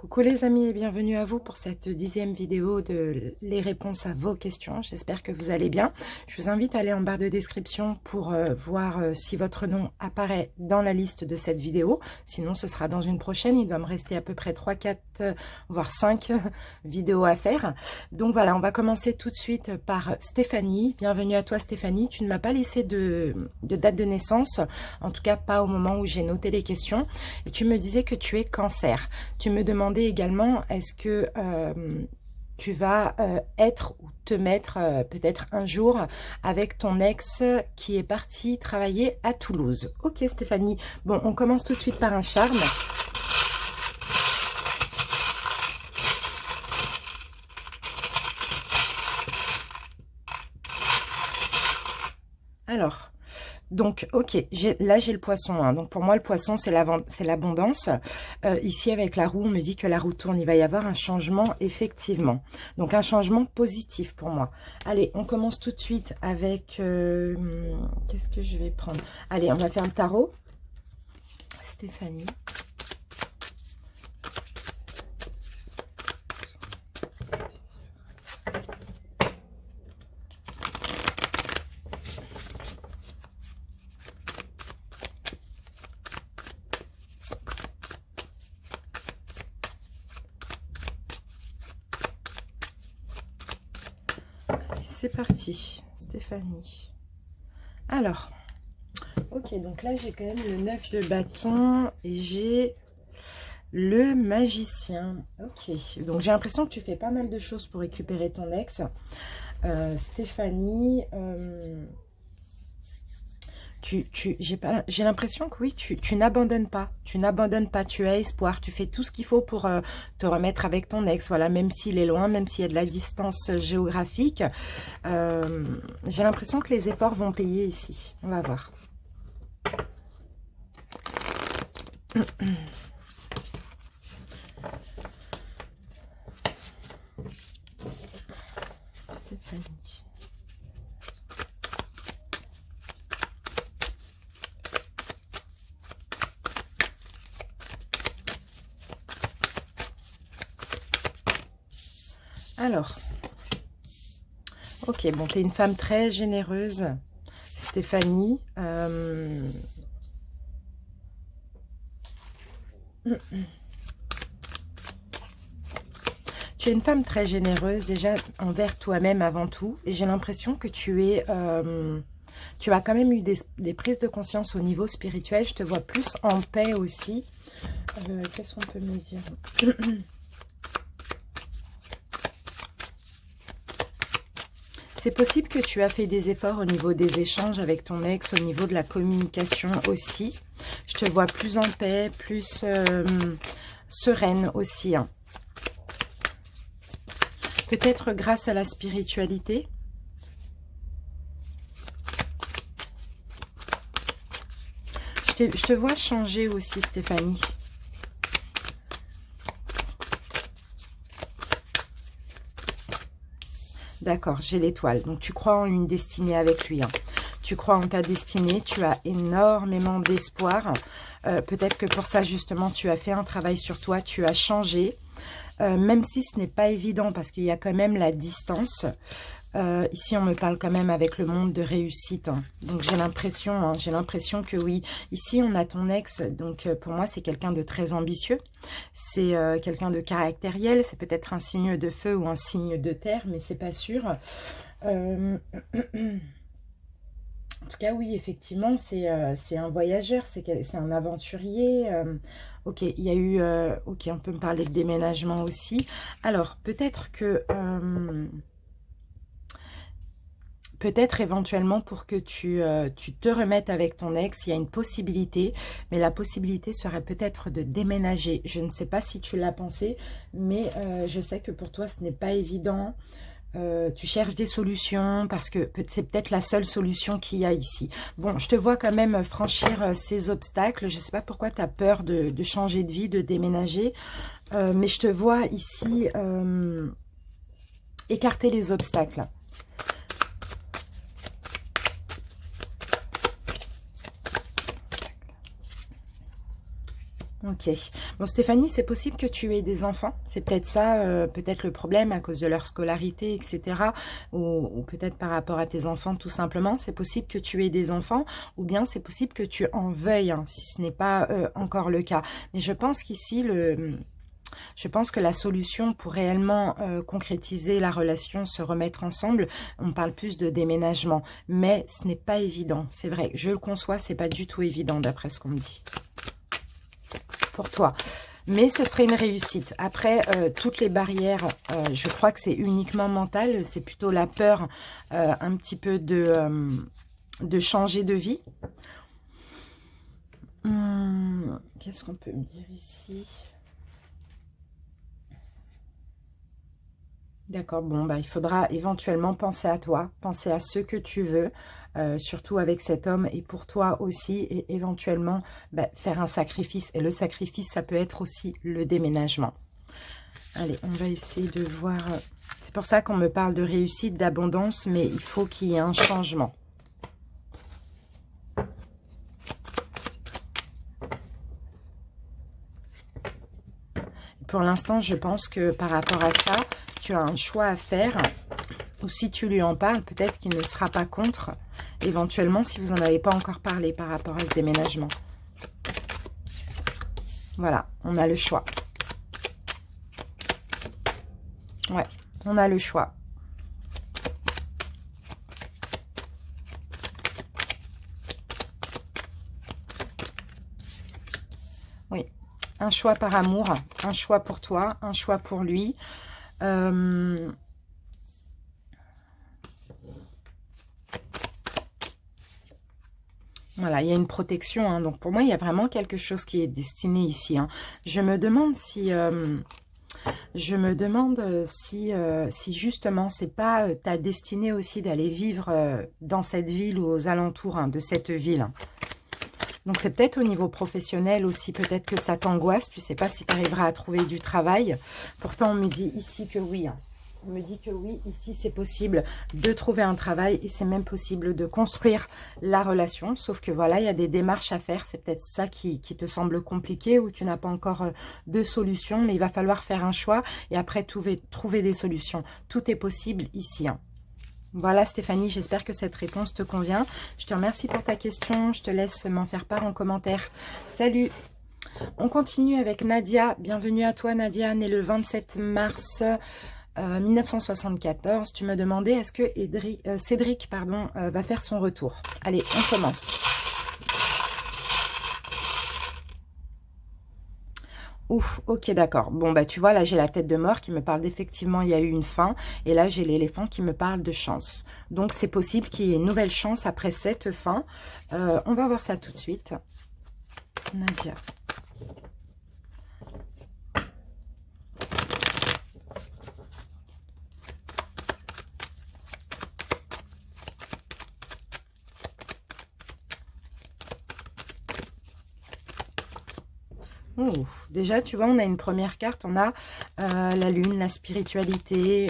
Coucou les amis et bienvenue à vous pour cette 10e vidéo de les réponses à vos questions. J'espère que vous allez bien. Je vous invite à aller en barre de description pour voir si votre nom apparaît dans la liste de cette vidéo. Sinon, ce sera dans une prochaine. Il doit me rester à peu près 3, 4, voire 5 vidéos à faire. Donc voilà, on va commencer tout de suite par Stéphanie. Bienvenue à toi Stéphanie. Tu ne m'as pas laissé de date de naissance, en tout cas pas au moment où j'ai noté les questions. Et tu me disais que tu es cancer. Tu me demandais également, est-ce que tu vas être ou te mettre peut-être un jour avec ton ex qui est parti travailler à Toulouse. Ok Stéphanie, bon on commence tout de suite par un charme. Alors, donc, ok, là j'ai le poisson. Hein. Donc pour moi, le poisson, c'est l'abondance. Ici, avec la roue, on me dit que la roue tourne. Il va y avoir un changement, effectivement. Donc un changement positif pour moi. Allez, on commence tout de suite avec... qu'est-ce que je vais prendre? Allez, on va faire le tarot. Stéphanie. C'est parti, Stéphanie. Alors, ok, donc là, j'ai quand même le 9 de bâton et j'ai le magicien. Ok, donc j'ai l'impression que tu fais pas mal de choses pour récupérer ton ex. Stéphanie, j'ai l'impression que oui, tu n'abandonnes pas. Tu n'abandonnes pas, tu as espoir. Tu fais tout ce qu'il faut pour te remettre avec ton ex. Voilà, même s'il est loin, même s'il y a de la distance géographique. J'ai l'impression que les efforts vont payer ici. On va voir. Stéphanie. Alors, ok, bon, tu es une femme très généreuse, Stéphanie. Tu es une femme très généreuse, déjà envers toi-même avant tout. Et j'ai l'impression que tu as quand même eu des prises de conscience au niveau spirituel. Je te vois plus en paix aussi. Qu'est-ce qu'on peut me dire? C'est possible que tu as fait des efforts au niveau des échanges avec ton ex, au niveau de la communication aussi. Je te vois plus en paix, plus sereine aussi. Hein. Peut-être grâce à la spiritualité. Je te vois changer aussi, Stéphanie. D'accord, j'ai l'étoile. Donc, tu crois en une destinée avec lui. Hein. Tu crois en ta destinée. Tu as énormément d'espoir. Peut-être que pour ça, justement, tu as fait un travail sur toi. Tu as changé. Même si ce n'est pas évident parce qu'il y a quand même la distance. Ici, on me parle quand même avec le monde de réussite. Hein. Donc, j'ai l'impression que oui. Ici, on a ton ex. Donc, pour moi, c'est quelqu'un de très ambitieux. C'est quelqu'un de caractériel. C'est peut-être un signe de feu ou un signe de terre, mais c'est pas sûr. En tout cas, oui, effectivement, c'est un voyageur. C'est un aventurier. Ok, il y a eu... ok, on peut me parler de déménagement aussi. Alors, peut-être que... peut-être éventuellement pour que tu te remettes avec ton ex, il y a une possibilité, mais la possibilité serait peut-être de déménager. Je ne sais pas si tu l'as pensé, mais je sais que pour toi, ce n'est pas évident. Tu cherches des solutions parce que c'est peut-être la seule solution qu'il y a ici. Bon, je te vois quand même franchir ces obstacles. Je ne sais pas pourquoi tu as peur de changer de vie, de déménager, mais je te vois ici écarter les obstacles. Ok. Bon, Stéphanie, c'est possible que tu aies des enfants. C'est peut-être ça, peut-être le problème à cause de leur scolarité, etc. Ou peut-être par rapport à tes enfants, tout simplement. C'est possible que tu aies des enfants, ou bien c'est possible que tu en veuilles, hein, si ce n'est pas encore le cas. Mais je pense qu'ici, je pense que la solution pour réellement concrétiser la relation, se remettre ensemble, on parle plus de déménagement. Mais ce n'est pas évident. C'est vrai, je le conçois, c'est pas du tout évident d'après ce qu'on me dit. Pour toi, mais ce serait une réussite. Après, toutes les barrières, je crois que c'est uniquement mental, c'est plutôt la peur un petit peu de changer de vie. Qu'est-ce qu'on peut me dire ici? D'accord, bon, bah, il faudra éventuellement penser à toi, penser à ce que tu veux, surtout avec cet homme et pour toi aussi, et éventuellement faire un sacrifice. Et le sacrifice, ça peut être aussi le déménagement. Allez, on va essayer de voir. C'est pour ça qu'on me parle de réussite, d'abondance, mais il faut qu'il y ait un changement. Pour l'instant, je pense que par rapport à ça, tu as un choix à faire, ou si tu lui en parles, peut-être qu'il ne sera pas contre, éventuellement, si vous n'en avez pas encore parlé par rapport à ce déménagement. Voilà, on a le choix. Ouais, on a le choix. Oui, un choix par amour, un choix pour toi, un choix pour lui. Voilà, il y a une protection, hein. Donc pour moi, il y a vraiment quelque chose qui est destiné ici, hein. Je me demande si si justement c'est pas ta destinée aussi d'aller vivre dans cette ville ou aux alentours, hein, de cette ville. Donc c'est peut-être au niveau professionnel aussi, peut-être que ça t'angoisse, tu sais pas si tu arriveras à trouver du travail. Pourtant on me dit ici que oui, hein. On me dit que oui, ici c'est possible de trouver un travail et c'est même possible de construire la relation. Sauf que voilà, il y a des démarches à faire. C'est peut-être ça qui te semble compliqué ou tu n'as pas encore de solution. Mais il va falloir faire un choix et après trouver des solutions. Tout est possible ici, hein. Voilà Stéphanie, j'espère que cette réponse te convient. Je te remercie pour ta question. Je te laisse m'en faire part en commentaire. Salut! On continue avec Nadia. Bienvenue à toi Nadia, née le 27 mars 1974, tu me demandais est-ce que Cédric va faire son retour. Allez, on commence. Ouf, ok, d'accord. Bon, bah tu vois, là j'ai la tête de mort qui me parle d'effectivement, il y a eu une fin. Et là j'ai l'éléphant qui me parle de chance. Donc c'est possible qu'il y ait une nouvelle chance après cette fin. On va voir ça tout de suite. Nadia. Oh, déjà, tu vois, on a une première carte, on a la lune, la spiritualité,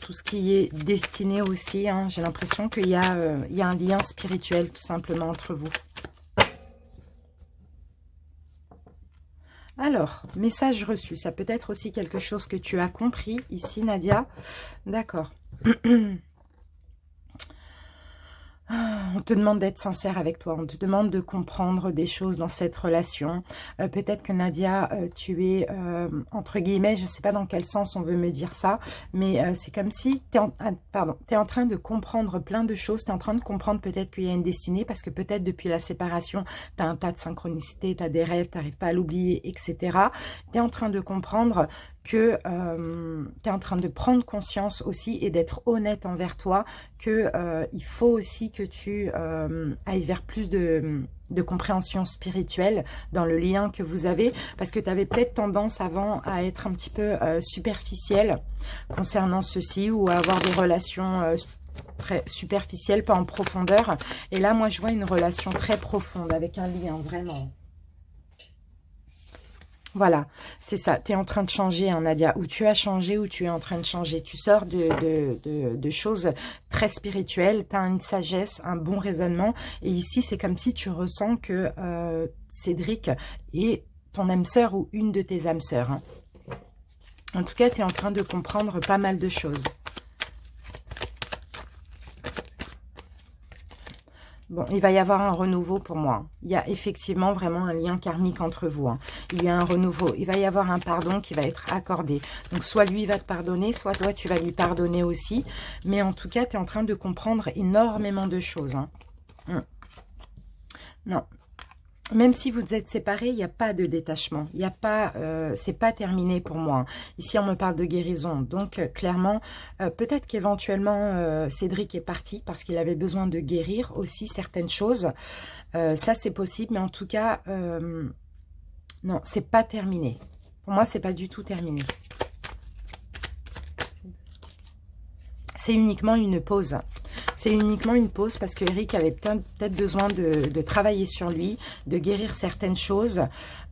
tout ce qui est destiné aussi, hein. J'ai l'impression qu'il y a un lien spirituel tout simplement entre vous. Alors, message reçu, ça peut être aussi quelque chose que tu as compris ici, Nadia. D'accord. On te demande d'être sincère avec toi, on te demande de comprendre des choses dans cette relation. Peut-être que Nadia, tu es, entre guillemets, je ne sais pas dans quel sens on veut me dire ça, mais c'est comme si tu es en train de comprendre plein de choses, tu es en train de comprendre peut-être qu'il y a une destinée, parce que peut-être depuis la séparation, tu as un tas de synchronicités, tu as des rêves, tu n'arrives pas à l'oublier, etc. Tu es en train de comprendre que tu es en train de prendre conscience aussi et d'être honnête envers toi, que il faut aussi que tu ailles vers plus de compréhension spirituelle dans le lien que vous avez, parce que tu avais peut-être tendance avant à être un petit peu superficielle concernant ceci, ou à avoir des relations très superficielles, pas en profondeur. Et là, moi, je vois une relation très profonde avec un lien, vraiment. Voilà, c'est ça. Tu es en train de changer, hein, Nadia. Ou tu as changé, ou tu es en train de changer. Tu sors de choses très spirituelles. Tu as une sagesse, un bon raisonnement. Et ici, c'est comme si tu ressens que Cédric est ton âme sœur ou une de tes âmes sœurs. Hein. En tout cas, tu es en train de comprendre pas mal de choses. Bon, il va y avoir un renouveau pour moi. Il y a effectivement vraiment un lien karmique entre vous. Hein. Il y a un renouveau. Il va y avoir un pardon qui va être accordé. Donc, soit lui va te pardonner, soit toi, tu vas lui pardonner aussi. Mais en tout cas, tu es en train de comprendre énormément de choses. Hein. Non. Même si vous êtes séparés, il n'y a pas de détachement. Il n'y a pas, c'est pas terminé pour moi. Hein. Ici, on me parle de guérison. Donc, clairement, peut-être qu'éventuellement, Cédric est parti parce qu'il avait besoin de guérir aussi certaines choses. Ça, c'est possible. Mais en tout cas, non, c'est pas terminé. Pour moi, c'est pas du tout terminé. C'est uniquement une pause. C'est uniquement une pause parce que Eric avait peut-être besoin de travailler sur lui, de guérir certaines choses,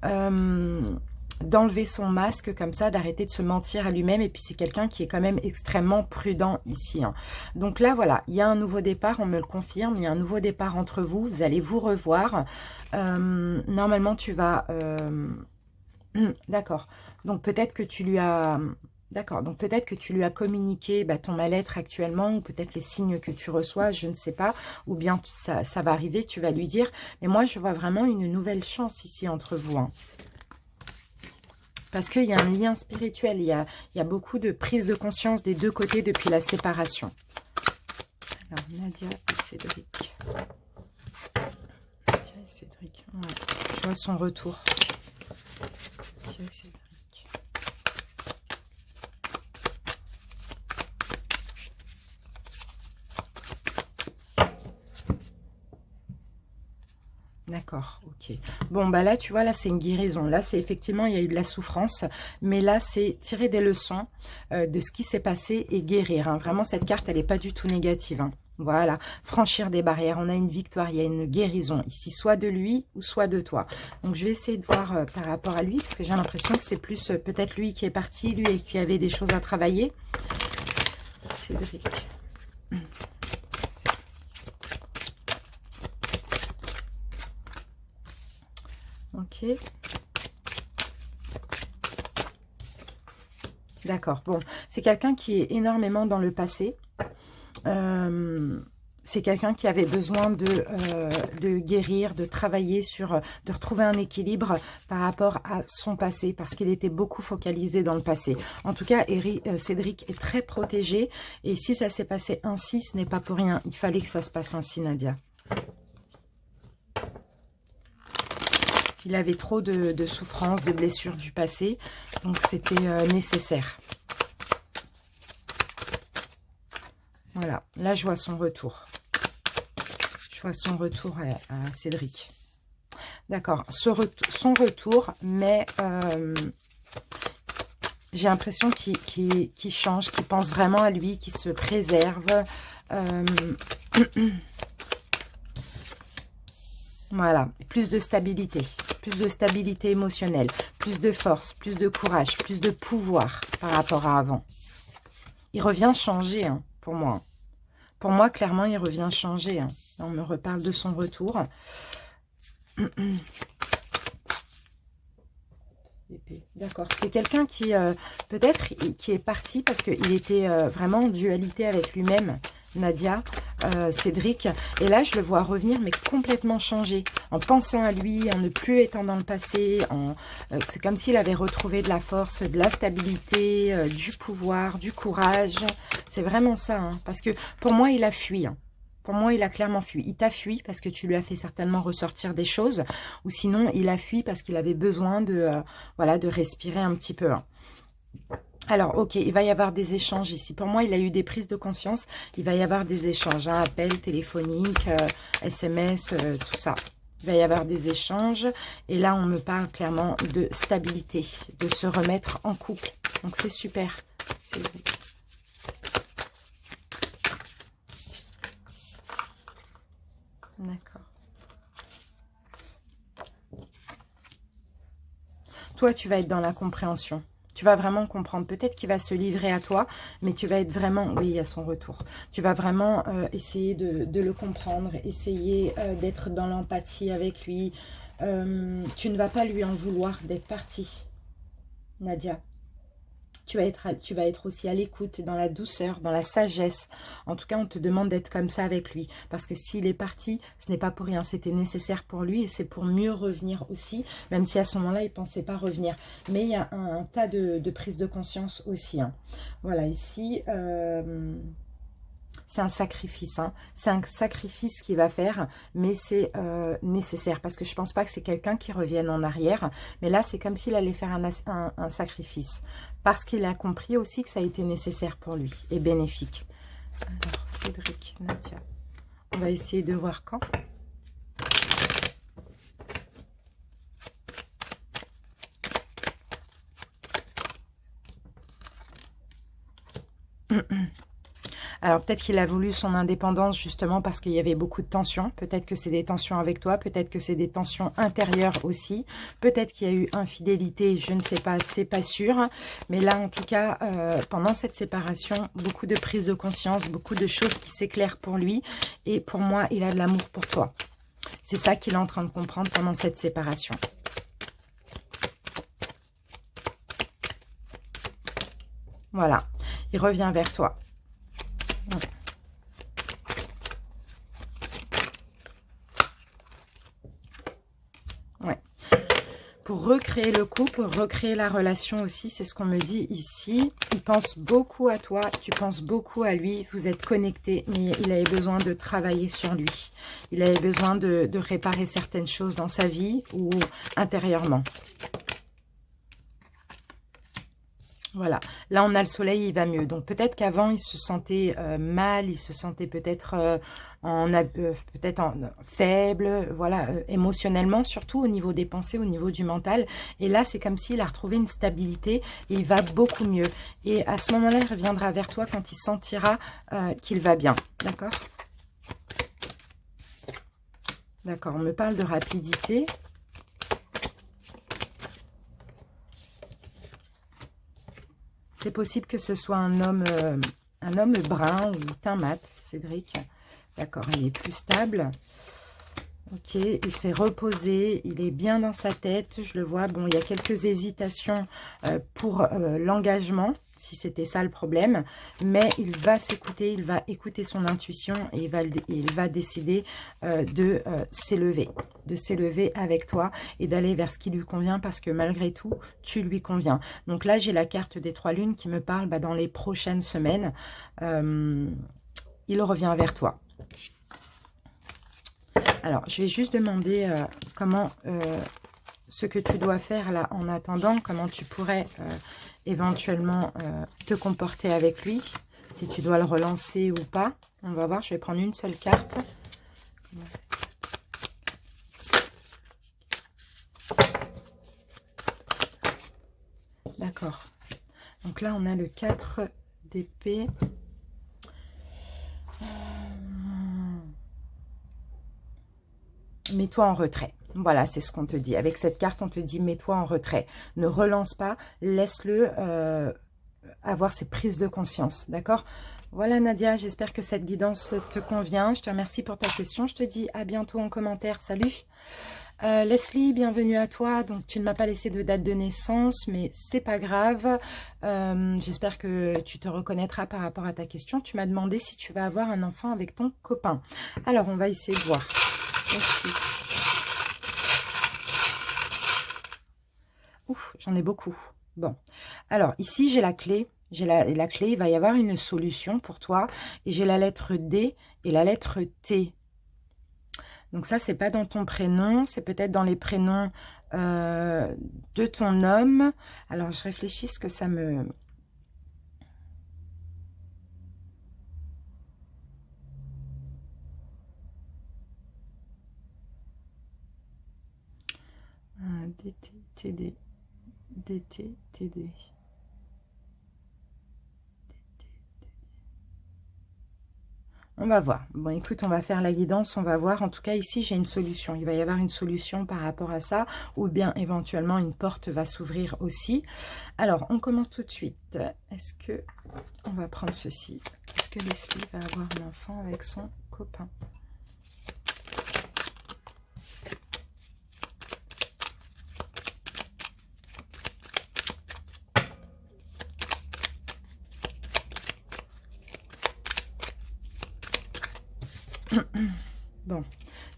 d'enlever son masque comme ça, d'arrêter de se mentir à lui-même. Et puis c'est quelqu'un qui est quand même extrêmement prudent ici. Hein. Donc là, voilà, il y a un nouveau départ, on me le confirme, il y a un nouveau départ entre vous, vous allez vous revoir. Normalement, tu vas... D'accord, donc peut-être que tu lui as... D'accord, donc peut-être que tu lui as communiqué ton mal-être actuellement, ou peut-être les signes que tu reçois, je ne sais pas, ou bien ça va arriver, tu vas lui dire. Mais moi, je vois vraiment une nouvelle chance ici entre vous. Hein. Parce qu'il y a un lien spirituel, il y a beaucoup de prise de conscience des deux côtés depuis la séparation. Alors, Nadia et Cédric. Nadia et Cédric, ouais. Je vois son retour. Nadia et Cédric. D'accord, ok. Bon, bah là, tu vois, là, c'est une guérison. Là, c'est effectivement, il y a eu de la souffrance. Mais là, c'est tirer des leçons de ce qui s'est passé et guérir. Hein. Vraiment, cette carte, elle n'est pas du tout négative. Hein. Voilà, franchir des barrières. On a une victoire, il y a une guérison ici, soit de lui ou soit de toi. Donc, je vais essayer de voir par rapport à lui, parce que j'ai l'impression que c'est plus peut-être lui qui est parti, lui, et qui avait des choses à travailler. Cédric. Ok. D'accord. Bon, c'est quelqu'un qui est énormément dans le passé. C'est quelqu'un qui avait besoin de guérir, de travailler sur, de retrouver un équilibre par rapport à son passé, parce qu'il était beaucoup focalisé dans le passé. En tout cas, Cédric est très protégé, et si ça s'est passé ainsi, ce n'est pas pour rien. Il fallait que ça se passe ainsi, Nadia. Il avait trop de souffrances, de blessures du passé, donc c'était nécessaire. Voilà, là je vois son retour. Je vois son retour à Cédric. D'accord, son retour, mais j'ai l'impression qu'il change, qu'il pense vraiment à lui, qu'il se préserve. Voilà, plus de stabilité émotionnelle, plus de force, plus de courage, plus de pouvoir par rapport à avant. Il revient changer, hein, pour moi. Pour moi, clairement, il revient changer. Hein. On me reparle de son retour. D'accord, c'est quelqu'un qui, peut-être, qui est parti parce qu'il était vraiment en dualité avec lui-même, Nadia, Cédric. Et là, je le vois revenir, mais complètement changé, en pensant à lui, en ne plus étant dans le passé. C'est comme s'il avait retrouvé de la force, de la stabilité, du pouvoir, du courage. C'est vraiment ça, hein, parce que pour moi, il a fui. Hein. Pour moi, il a clairement fui. Il t'a fui parce que tu lui as fait certainement ressortir des choses. Ou sinon, il a fui parce qu'il avait besoin voilà, de respirer un petit peu. Hein. Alors, ok, il va y avoir des échanges ici. Pour moi, il a eu des prises de conscience. Il va y avoir des échanges, hein, appels téléphoniques, SMS, tout ça. Il va y avoir des échanges. Et là, on me parle clairement de stabilité, de se remettre en couple. Donc, c'est super. C'est vrai. D'accord. toi, tu vas être dans la compréhension. Tu vas vraiment comprendre. Peut-être qu'il va se livrer à toi, mais tu vas être vraiment... Oui, à son retour. Tu vas vraiment essayer de le comprendre, essayer d'être dans l'empathie avec lui. Tu ne vas pas lui en vouloir d'être parti, Nadia. Tu vas être aussi à l'écoute, dans la douceur, dans la sagesse. En tout cas, on te demande d'être comme ça avec lui. Parce que s'il est parti, ce n'est pas pour rien. C'était nécessaire pour lui et c'est pour mieux revenir aussi. Même si à ce moment-là, il ne pensait pas revenir. Mais il y a un tas de prise de conscience aussi. Hein. Voilà, ici... c'est un sacrifice, hein. C'est un sacrifice qu'il va faire, mais c'est nécessaire, parce que je pense pas que c'est quelqu'un qui revienne en arrière, mais là c'est comme s'il allait faire un sacrifice, parce qu'il a compris aussi que ça a été nécessaire pour lui, et bénéfique. Alors, Cédric, Nadia, on va essayer de voir quand. Alors peut-être qu'il a voulu son indépendance justement parce qu'il y avait beaucoup de tensions. Peut-être que c'est des tensions avec toi, peut-être que c'est des tensions intérieures aussi. Peut-être qu'il y a eu infidélité, je ne sais pas, c'est pas sûr. Mais là en tout cas, pendant cette séparation, beaucoup de prise de conscience, beaucoup de choses qui s'éclairent pour lui. Et pour moi, il a de l'amour pour toi. C'est ça qu'il est en train de comprendre pendant cette séparation. Voilà, il revient vers toi. Ouais. Pour recréer le couple, recréer la relation aussi, c'est ce qu'on me dit ici. Il pense beaucoup à toi, tu penses beaucoup à lui, vous êtes connectés, mais il avait besoin de travailler sur lui. Il avait besoin de réparer certaines choses dans sa vie ou intérieurement. Voilà, là on a le soleil, il va mieux. Donc peut-être qu'avant il se sentait mal, il se sentait peut-être faible, voilà, émotionnellement, surtout au niveau des pensées, au niveau du mental. Et là c'est comme s'il a retrouvé une stabilité et il va beaucoup mieux. Et à ce moment-là, il reviendra vers toi quand il sentira qu'il va bien. D'accord? D'accord, on me parle de rapidité. C'est possible que ce soit un homme brun ou teint mat, Cédric. D'accord, il est plus stable. Ok, il s'est reposé, il est bien dans sa tête, je le vois. Bon, il y a quelques hésitations pour l'engagement, si c'était ça le problème. Mais il va s'écouter, il va écouter son intuition et il va décider de s'élever avec toi et d'aller vers ce qui lui convient parce que malgré tout, tu lui conviens. Donc là, j'ai la carte des 3 lunes qui me parle dans les prochaines semaines. Il revient vers toi. Alors, je vais juste demander comment, ce que tu dois faire là en attendant, comment tu pourrais éventuellement te comporter avec lui, si tu dois le relancer ou pas. On va voir, je vais prendre une seule carte. D'accord. Donc là, on a le 4 d'épée. Mets-toi en retrait. Voilà, c'est ce qu'on te dit. Avec cette carte, on te dit mets-toi en retrait. Ne relance pas, laisse-le avoir ses prises de conscience. D'accord? Voilà Nadia, j'espère que cette guidance te convient. Je te remercie pour ta question. Je te dis à bientôt en commentaire. Salut! Leslie, bienvenue à toi. Donc, tu ne m'as pas laissé de date de naissance, mais c'est pas grave. J'espère que tu te reconnaîtras par rapport à ta question. Tu m'as demandé si tu vas avoir un enfant avec ton copain. Alors, on va essayer de voir. Ouf, j'en ai beaucoup. Bon, alors ici j'ai la clé. J'ai la clé, il va y avoir une solution pour toi. Et j'ai la lettre D et la lettre T. Donc ça, c'est pas dans ton prénom, c'est peut-être dans les prénoms de ton homme. Alors je réfléchis ce que ça me... DT, TD, DT, TD. On va voir. Bon, écoute, on va faire la guidance, on va voir. En tout cas, ici, j'ai une solution. Il va y avoir une solution par rapport à ça, ou bien éventuellement une porte va s'ouvrir aussi. Alors, on commence tout de suite. Est-ce que on va prendre ceci? Est-ce que Leslie va avoir un enfant avec son copain? Bon,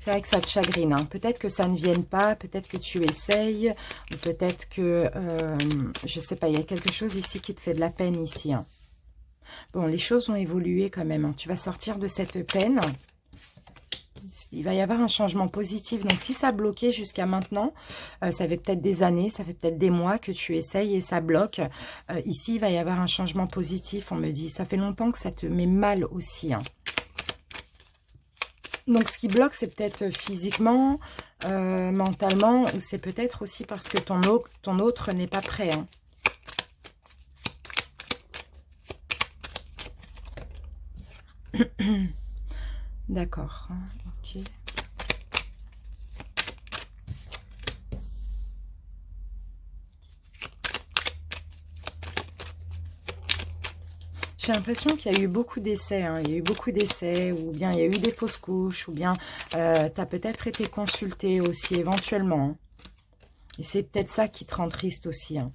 c'est vrai que ça te chagrine, hein. Peut-être que ça ne vienne pas, peut-être que tu essayes, ou peut-être que, je sais pas, il y a quelque chose ici qui te fait de la peine ici, hein. Bon, les choses ont évolué quand même, hein. Tu vas sortir de cette peine. Il va y avoir un changement positif. Donc, si ça bloquait jusqu'à maintenant, ça fait peut-être des années, ça fait peut-être des mois que tu essayes et ça bloque. Ici, il va y avoir un changement positif, on me dit. Ça fait longtemps que ça te met mal aussi, hein. Donc, ce qui bloque, c'est peut-être physiquement, mentalement, ou c'est peut-être aussi parce que ton autre n'est pas prêt, hein. D'accord, ok. J'ai l'impression qu'il y a eu beaucoup d'essais, hein. Il y a eu beaucoup d'essais, ou bien il y a eu des fausses couches, ou bien tu as peut-être été consulté aussi éventuellement, hein. Et c'est peut-être ça qui te rend triste aussi, hein.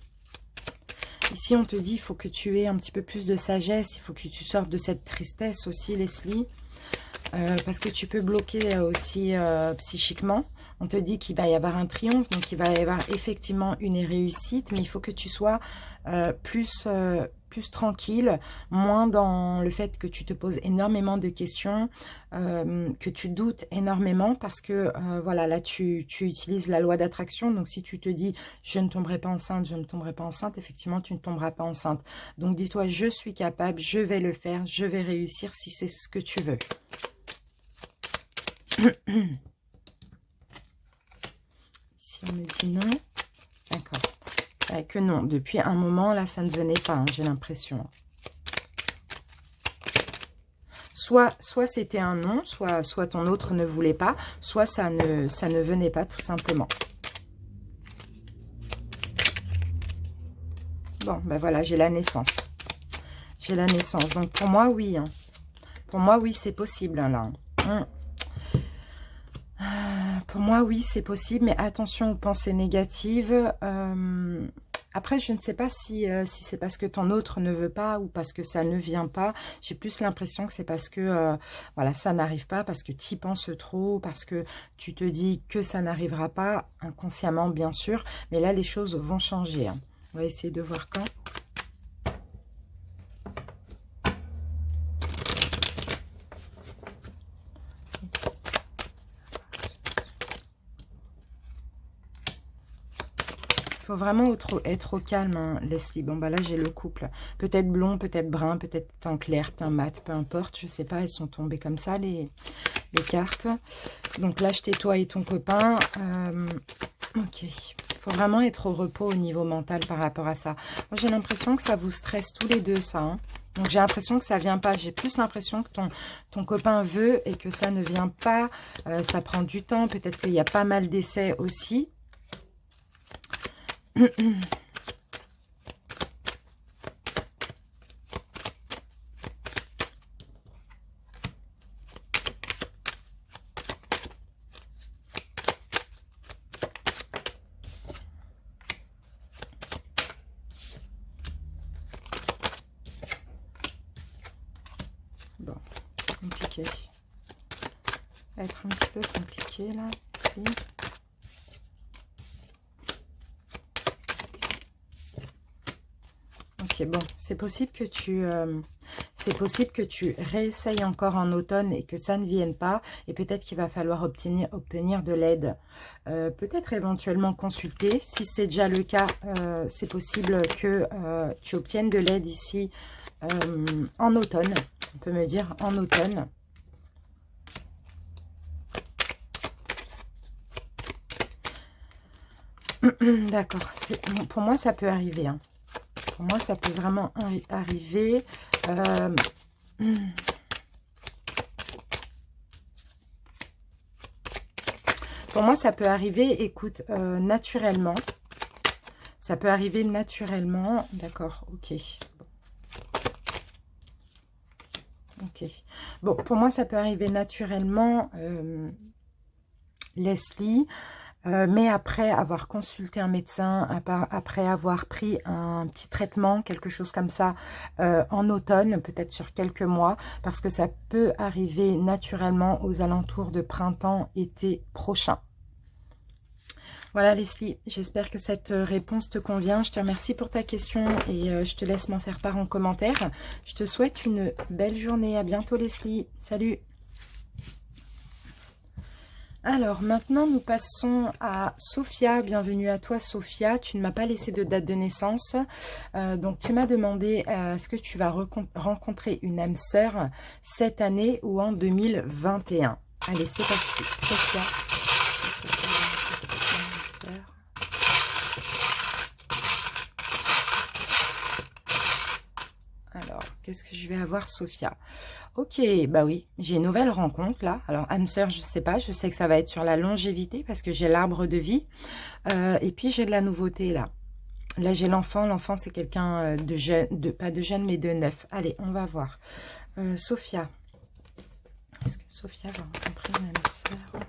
Ici, on te dit, il faut que tu aies un petit peu plus de sagesse, il faut que tu sortes de cette tristesse aussi, Leslie, parce que tu peux bloquer aussi psychiquement. On te dit qu'il va y avoir un triomphe, donc il va y avoir effectivement une réussite, mais il faut que tu sois plus tranquille, moins dans le fait que tu te poses énormément de questions, que tu doutes énormément, parce que voilà, là tu utilises la loi d'attraction. Donc si tu te dis je ne tomberai pas enceinte, je ne tomberai pas enceinte, effectivement tu ne tomberas pas enceinte. Donc dis-toi, je suis capable, je vais le faire, je vais réussir si c'est ce que tu veux. Ici on me dit non. D'accord. Que non, depuis un moment, là, ça ne venait pas, hein, j'ai l'impression. Soit c'était un non, soit ton autre ne voulait pas, soit ça ne venait pas, tout simplement. Bon, ben voilà, j'ai la naissance. J'ai la naissance. Donc, pour moi, oui. Hein. Pour moi, oui, c'est possible, hein, là. Pour moi, oui, c'est possible, mais attention aux pensées négatives. Après, je ne sais pas si c'est parce que ton autre ne veut pas ou parce que ça ne vient pas. J'ai plus l'impression que c'est parce que voilà, ça n'arrive pas, parce que tu y penses trop, parce que tu te dis que ça n'arrivera pas, inconsciemment, bien sûr. Mais là, les choses vont changer, hein. On va essayer de voir quand. Faut vraiment être au calme, hein, Leslie. Bon, bah là, j'ai le couple. Peut-être blond, peut-être brun, peut-être teint clair, teint mat, peu importe. Je sais pas, elles sont tombées comme ça, les cartes. Donc, lâche-tes toi et ton copain. Ok. Faut vraiment être au repos au niveau mental par rapport à ça. Moi, j'ai l'impression que ça vous stresse tous les deux, ça. Hein. Donc, j'ai l'impression que ça vient pas. J'ai plus l'impression que ton copain veut et que ça ne vient pas. Ça prend du temps. Peut-être qu'il y a pas mal d'essais aussi. Bon, c'est compliqué. Ça va être un petit peu compliqué là, ici. Ok, bon, c'est possible que tu réessayes encore en automne et que ça ne vienne pas. Et peut-être qu'il va falloir obtenir de l'aide. Peut-être éventuellement consulter. Si c'est déjà le cas, c'est possible que tu obtiennes de l'aide ici en automne. On peut me dire en automne. D'accord. Pour moi, ça peut arriver. Hein. Pour moi, ça peut vraiment arriver. Pour moi, ça peut arriver, écoute, naturellement. Ça peut arriver naturellement. D'accord, ok. Ok. Bon, pour moi, ça peut arriver naturellement, Leslie. Mais après avoir consulté un médecin, après avoir pris un petit traitement, quelque chose comme ça, en automne, peut-être sur quelques mois, parce que ça peut arriver naturellement aux alentours de printemps, été prochain. Voilà Leslie, j'espère que cette réponse te convient. Je te remercie pour ta question et je te laisse m'en faire part en commentaire. Je te souhaite une belle journée. À bientôt Leslie. Salut. Alors, maintenant, nous passons à Sophia. Bienvenue à toi, Sophia. Tu ne m'as pas laissé de date de naissance. Donc, tu m'as demandé est-ce que tu vas rencontrer une âme sœur cette année ou en 2021. Allez, c'est parti. Sophia. Alors, qu'est-ce que je vais avoir, Sophia? Ok, bah oui, j'ai une nouvelle rencontre là. Alors, âme sœur, je sais pas, je sais que ça va être sur la longévité parce que j'ai l'arbre de vie. Et puis, j'ai de la nouveauté là. Là, j'ai l'enfant. L'enfant, c'est quelqu'un de jeune, pas de jeune, mais de neuf. Allez, on va voir. Sophia. Est-ce que Sophia va rencontrer une âme sœur?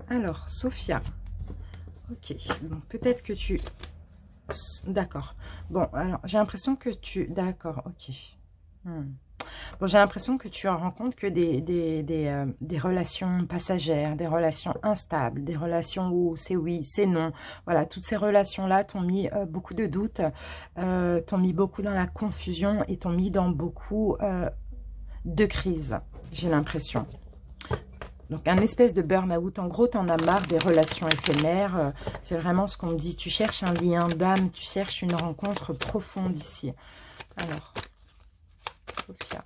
Alors, Sophia. Ok, bon, peut-être que tu... D'accord. Bon, alors, j'ai l'impression que tu... D'accord, ok. Bon, j'ai l'impression que tu en rencontres que des relations passagères, des relations instables, des relations où c'est oui, c'est non. Voilà, toutes ces relations-là t'ont mis beaucoup de doutes, t'ont mis beaucoup dans la confusion et t'ont mis dans beaucoup de crises, j'ai l'impression. Donc, un espèce de burn-out. En gros, tu en as marre des relations éphémères. C'est vraiment ce qu'on me dit. Tu cherches un lien d'âme, tu cherches une rencontre profonde ici. Alors, Sophia.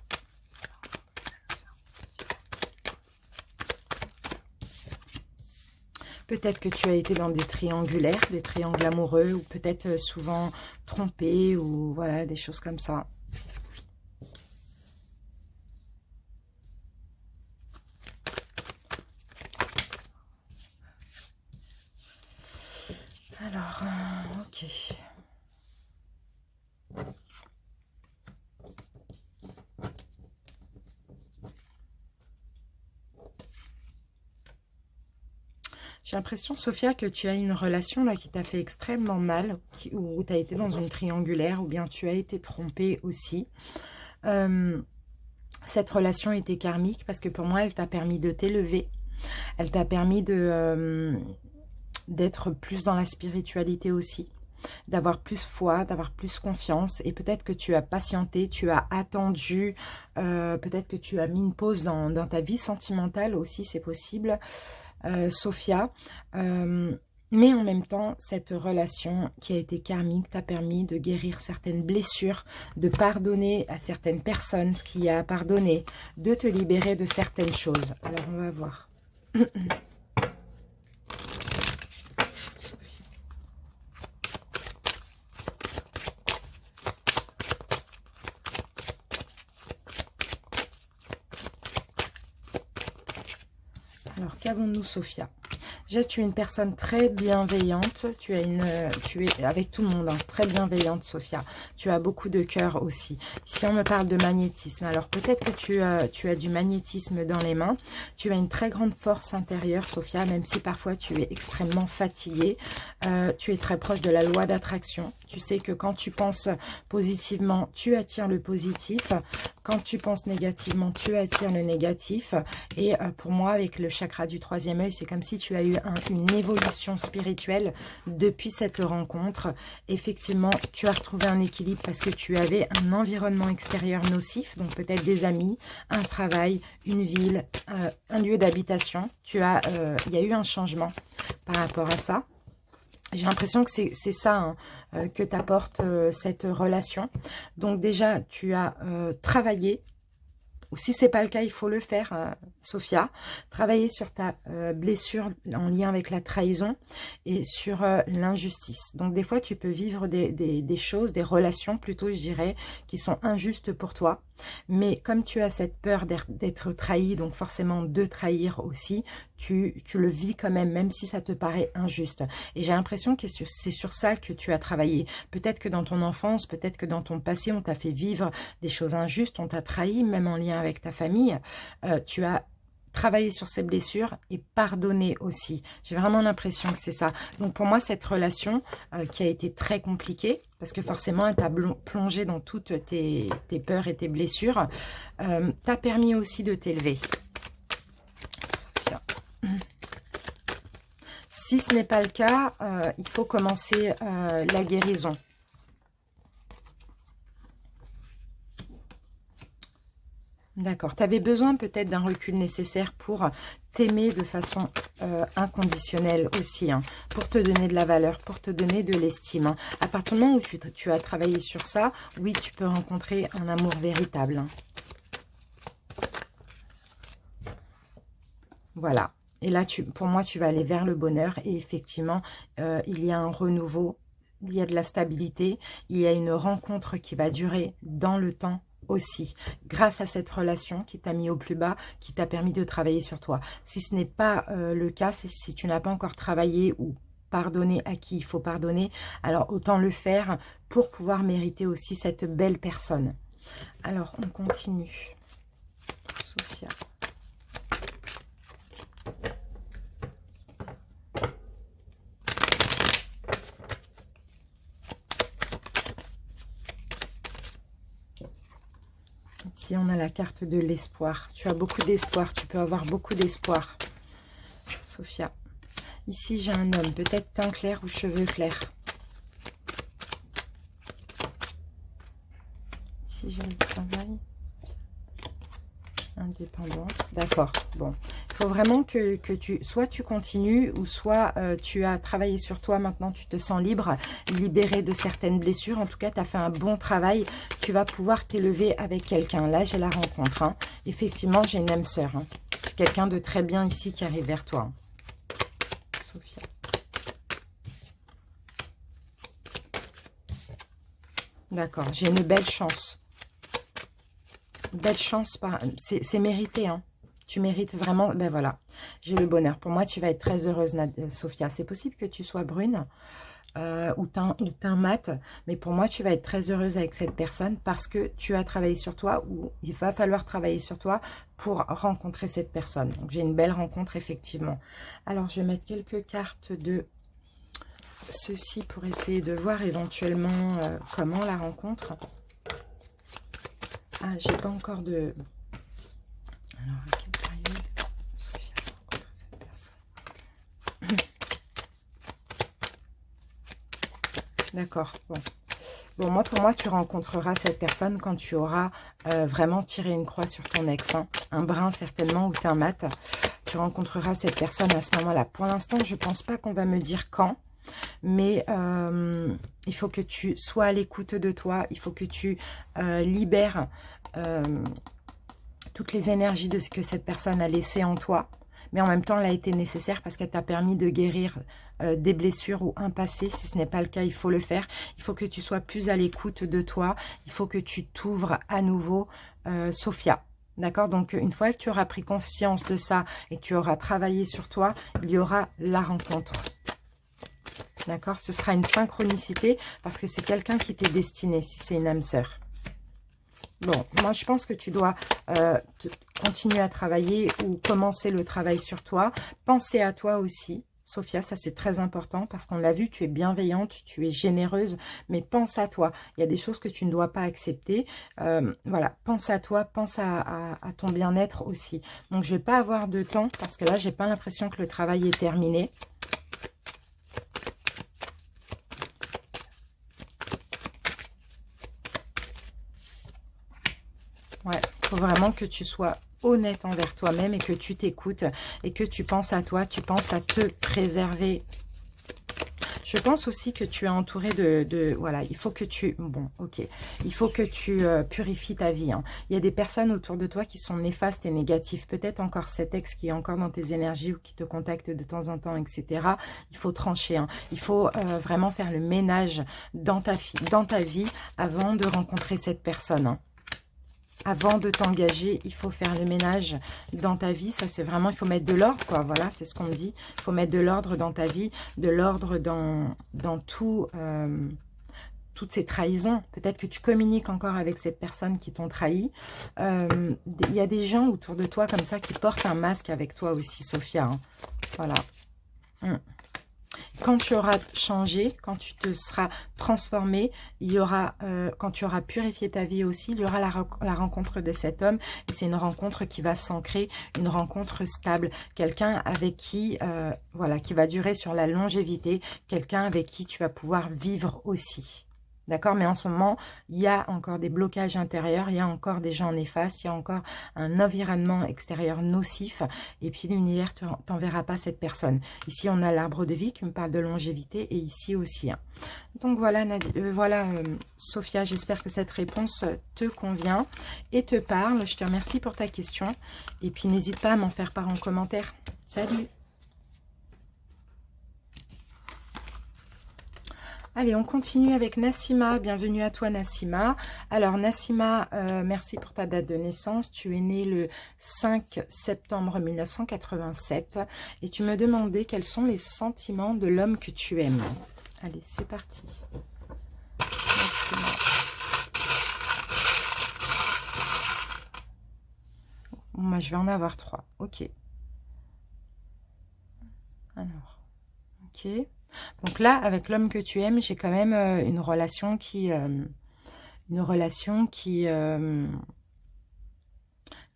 Peut-être que tu as été dans des triangulaires, des triangles amoureux, ou peut-être souvent trompé, ou voilà, des choses comme ça. Alors, ok. J'ai l'impression, Sophia, que tu as une relation là qui t'a fait extrêmement mal, où tu as été dans une triangulaire, ou bien tu as été trompée aussi. Cette relation était karmique parce que pour moi, elle t'a permis de t'élever. Elle t'a permis d'être plus dans la spiritualité aussi, d'avoir plus foi, d'avoir plus confiance. Et peut-être que tu as patienté, tu as attendu, peut-être que tu as mis une pause dans ta vie sentimentale aussi, c'est possible, Sophia. Mais en même temps, cette relation qui a été karmique t'a permis de guérir certaines blessures, de pardonner à certaines personnes ce qu'il y a à pardonner, de te libérer de certaines choses. Alors, on va voir. Alors, qu'avons-nous, Sophia? Déjà, tu es une personne très bienveillante. Tu es avec tout le monde, hein, très bienveillante, Sophia. Tu as beaucoup de cœur aussi. Ici, on me parle de magnétisme. Alors, peut-être que tu as du magnétisme dans les mains. Tu as une très grande force intérieure, Sophia, même si parfois tu es extrêmement fatiguée. Tu es très proche de la loi d'attraction. Tu sais que quand tu penses positivement, tu attires le positif. Quand tu penses négativement, tu attires le négatif. Et pour moi, avec le chakra du troisième œil, c'est comme si tu as eu une évolution spirituelle depuis cette rencontre. Effectivement, tu as retrouvé un équilibre parce que tu avais un environnement extérieur nocif, donc peut-être des amis, un travail, une ville, un lieu d'habitation. Il y a eu un changement par rapport à ça. J'ai l'impression que c'est ça que t'apporte cette relation. Donc déjà, tu as travaillé ou si c'est pas le cas, il faut le faire, Sophia. Travailler sur ta blessure en lien avec la trahison et sur l'injustice. Donc des fois, tu peux vivre des choses, des relations plutôt, je dirais, qui sont injustes pour toi. Mais comme tu as cette peur d'être trahi, donc forcément de trahir aussi, tu le vis quand même si ça te paraît injuste. Et j'ai l'impression que c'est sur ça que tu as travaillé. Peut-être que dans ton enfance, peut-être que dans ton passé, on t'a fait vivre des choses injustes, on t'a trahi, même en lien avec ta famille. Tu as travaillé sur ces blessures et pardonner aussi. J'ai vraiment l'impression que c'est ça. Donc pour moi, cette relation qui a été très compliquée, parce que forcément, elle t'a plongé dans toutes tes peurs et tes blessures, t'a permis aussi de t'élever. Si ce n'est pas le cas, il faut commencer la guérison. D'accord. Tu avais besoin peut-être d'un recul nécessaire pour t'aimer de façon inconditionnelle aussi, hein, pour te donner de la valeur, pour te donner de l'estime. Hein. À partir du moment où tu as travaillé sur ça, oui, tu peux rencontrer un amour véritable. Hein. Voilà. Et là, pour moi, tu vas aller vers le bonheur. Et effectivement, il y a un renouveau, il y a de la stabilité, il y a une rencontre qui va durer dans le temps aussi, grâce à cette relation qui t'a mis au plus bas, qui t'a permis de travailler sur toi. Si ce n'est pas le cas, si tu n'as pas encore travaillé ou pardonné à qui il faut pardonner, alors autant le faire pour pouvoir mériter aussi cette belle personne. Alors, on continue. Sophia. Ici, on a la carte de l'espoir. Tu as beaucoup d'espoir. Tu peux avoir beaucoup d'espoir, Sophia. Ici, j'ai un homme. Peut-être teint clair ou cheveux clairs. Ici, j'ai le travail. Indépendance. D'accord. Bon. Il faut vraiment que soit tu continues ou soit tu as travaillé sur toi. Maintenant, tu te sens libre, libéré de certaines blessures. En tout cas, tu as fait un bon travail. Tu vas pouvoir t'élever avec quelqu'un. Là, j'ai la rencontre. Hein. Effectivement, j'ai une âme sœur. Hein. J'ai quelqu'un de très bien ici qui arrive vers toi. Sophia. D'accord. J'ai une belle chance. Belle chance. C'est mérité, hein. Tu mérites vraiment, ben voilà, j'ai le bonheur. Pour moi, tu vas être très heureuse, Sophia. C'est possible que tu sois brune ou teint mat, mais pour moi, tu vas être très heureuse avec cette personne parce que tu as travaillé sur toi ou il va falloir travailler sur toi pour rencontrer cette personne. Donc, j'ai une belle rencontre, effectivement. Alors, je vais mettre quelques cartes de ceci pour essayer de voir éventuellement comment la rencontre. Ah, j'ai pas encore de... Alors, à quelle période Sophia rencontre cette personne? D'accord, bon. Bon, pour moi, tu rencontreras cette personne quand tu auras vraiment tiré une croix sur ton ex. Hein. Un brun, certainement, ou teint mat. Tu rencontreras cette personne à ce moment-là. Pour l'instant, je ne pense pas qu'on va me dire quand. Mais il faut que tu sois à l'écoute de toi. Il faut que tu libères toutes les énergies de ce que cette personne a laissé en toi. Mais en même temps, elle a été nécessaire parce qu'elle t'a permis de guérir des blessures ou un passé. Si ce n'est pas le cas, il faut le faire. Il faut que tu sois plus à l'écoute de toi. Il faut que tu t'ouvres à nouveau, Sophia. D'accord? Donc, une fois que tu auras pris conscience de ça et que tu auras travaillé sur toi, il y aura la rencontre. D'accord? Ce sera une synchronicité parce que c'est quelqu'un qui t'est destiné, si c'est une âme sœur. Bon, moi, je pense que tu dois continuer à travailler ou commencer le travail sur toi. Penser à toi aussi, Sophia, ça c'est très important parce qu'on l'a vu, tu es bienveillante, tu es généreuse, mais pense à toi. Il y a des choses que tu ne dois pas accepter. Voilà, pense à toi, pense à ton bien-être aussi. Donc, je ne vais pas avoir de temps parce que là, j'ai pas l'impression que le travail est terminé. Ouais, il faut vraiment que tu sois honnête envers toi-même et que tu t'écoutes et que tu penses à toi, tu penses à te préserver. Je pense aussi que tu es entouré voilà, il faut que tu... Bon, ok. Il faut que tu purifies ta vie. Hein. Il y a des personnes autour de toi qui sont néfastes et négatives. Peut-être encore cet ex qui est encore dans tes énergies ou qui te contacte de temps en temps, etc. Il faut trancher. Hein. Il faut vraiment faire le ménage dans ta vie avant de rencontrer cette personne. Hein. Avant de t'engager, il faut faire le ménage dans ta vie. Ça, c'est vraiment, il faut mettre de l'ordre, quoi. Voilà, c'est ce qu'on me dit. Il faut mettre de l'ordre dans ta vie, de l'ordre dans tout, toutes ces trahisons. Peut-être que tu communiques encore avec cette personne qui t'ont trahi. Il y a des gens autour de toi comme ça qui portent un masque avec toi aussi, Sophia. Hein. Voilà. Quand tu auras changé, quand tu te seras transformé, il y aura, quand tu auras purifié ta vie aussi, il y aura la rencontre de cet homme. Et c'est une rencontre qui va s'ancrer, une rencontre stable. Quelqu'un avec qui, voilà, qui va durer sur la longévité. Quelqu'un avec qui tu vas pouvoir vivre aussi. D'accord? Mais en ce moment, il y a encore des blocages intérieurs, il y a encore des gens néfastes, il y a encore un environnement extérieur nocif. Et puis l'univers ne t'enverra pas cette personne. Ici, on a l'arbre de vie qui me parle de longévité et ici aussi. Hein. Donc voilà, Sophia, j'espère que cette réponse te convient et te parle. Je te remercie pour ta question. Et puis n'hésite pas à m'en faire part en commentaire. Salut! Allez, on continue avec Nassima. Bienvenue à toi, Nassima. Alors, Nassima, merci pour ta date de naissance. Tu es née le 5 septembre 1987 et tu me demandais quels sont les sentiments de l'homme que tu aimes. Allez, c'est parti. Nassima. Moi, je vais en avoir 3. Ok. Alors, ok. Donc là, avec l'homme que tu aimes, j'ai quand même une relation qui,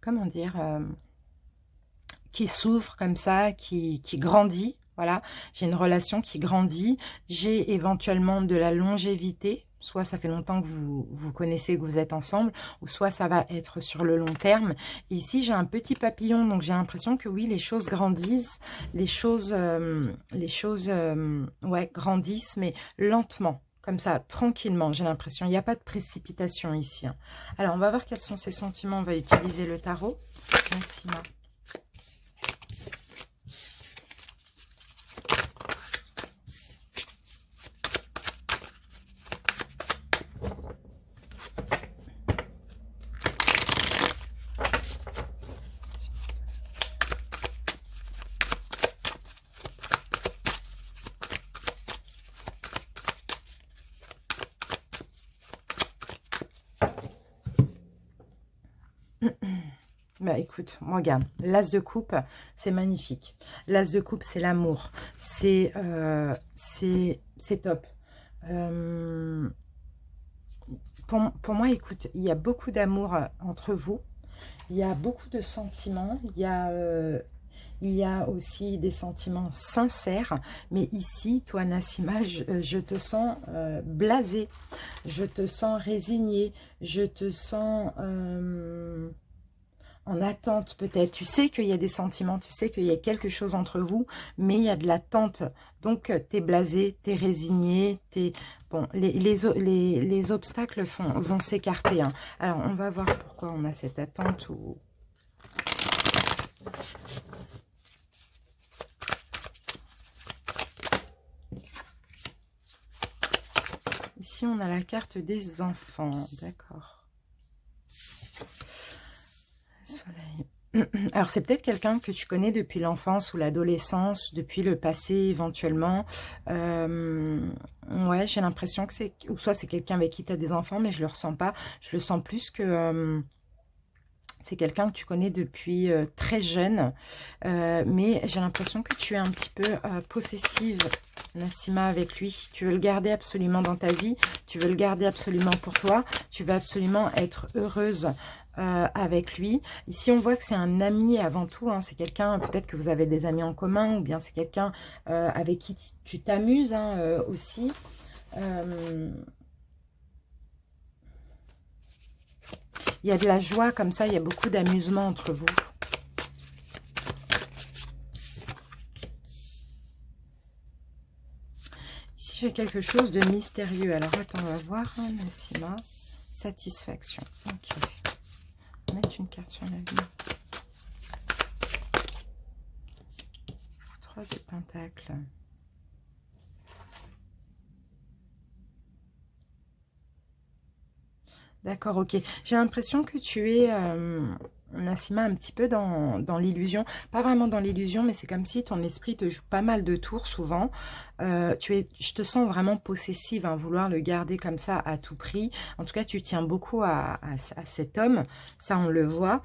comment dire, qui s'ouvre comme ça, qui grandit. Voilà, j'ai une relation qui grandit. J'ai éventuellement de la longévité. Soit ça fait longtemps que vous connaissez, que vous êtes ensemble, ou soit ça va être sur le long terme. Et ici, j'ai un petit papillon, donc j'ai l'impression que oui, les choses grandissent, les choses ouais, grandissent, mais lentement, comme ça, tranquillement, j'ai l'impression. Il n'y a pas de précipitation ici. Hein. Alors, on va voir quels sont ces sentiments. On va utiliser le tarot. Nassima. Bah écoute, regarde, l'as de coupe, c'est magnifique. L'as de coupe, c'est l'amour. C'est top. Pour moi, écoute, il y a beaucoup d'amour entre vous. Il y a beaucoup de sentiments. Il y a aussi des sentiments sincères. Mais ici, toi, Nassima, je te sens blasée. Je te sens résignée. Je te sens... en attente peut-être, tu sais qu'il y a des sentiments, tu sais qu'il y a quelque chose entre vous, mais il y a de l'attente, donc t'es blasé, t'es résigné, bon, les obstacles vont s'écarter. Hein. Alors on va voir pourquoi on a cette attente ou... Ici on a la carte des enfants, d'accord. Soleil. Alors, c'est peut-être quelqu'un que tu connais depuis l'enfance ou l'adolescence, depuis le passé éventuellement. Ouais, j'ai l'impression que c'est... Ou soit c'est quelqu'un avec qui tu as des enfants, mais je le ressens pas. Je le sens plus que... c'est quelqu'un que tu connais depuis très jeune. Mais j'ai l'impression que tu es un petit peu possessive, Nassima, avec lui. Tu veux le garder absolument dans ta vie. Tu veux le garder absolument pour toi. Tu veux absolument être heureuse avec lui. Ici, on voit que c'est un ami avant tout. Hein. C'est quelqu'un, peut-être que vous avez des amis en commun, ou bien c'est quelqu'un avec qui tu t'amuses hein, aussi. Il y a de la joie comme ça, il y a beaucoup d'amusement entre vous. Ici, a quelque chose de mystérieux. Alors, attends, on va voir, hein, Nassima. Satisfaction. Ok. On va mettre une carte sur l'avenir. 3 de Pentacles. D'accord, ok. J'ai l'impression que tu es, Nassima, un petit peu dans l'illusion. Pas vraiment dans l'illusion, mais c'est comme si ton esprit te joue pas mal de tours souvent. Je te sens vraiment possessive, hein, vouloir le garder comme ça à tout prix. En tout cas, tu tiens beaucoup à cet homme. Ça, on le voit.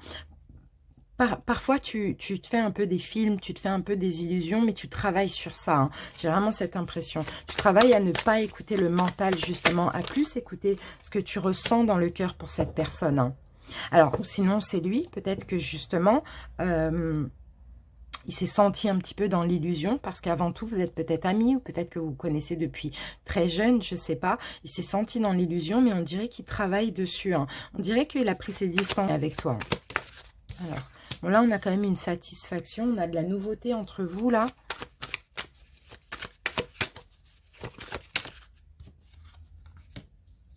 Parfois, tu te fais un peu des films, tu te fais un peu des illusions, mais tu travailles sur ça. Hein. J'ai vraiment cette impression. Tu travailles à ne pas écouter le mental, justement, à plus écouter ce que tu ressens dans le cœur pour cette personne. Hein. Alors, sinon, c'est lui. Peut-être que, justement, il s'est senti un petit peu dans l'illusion, parce qu'avant tout, vous êtes peut-être amis, ou peut-être que vous vous connaissez depuis très jeune, je sais pas. Il s'est senti dans l'illusion, mais on dirait qu'il travaille dessus. Hein. On dirait qu'il a pris ses distances avec toi. Alors... Bon, là, on a quand même une satisfaction. On a de la nouveauté entre vous, là.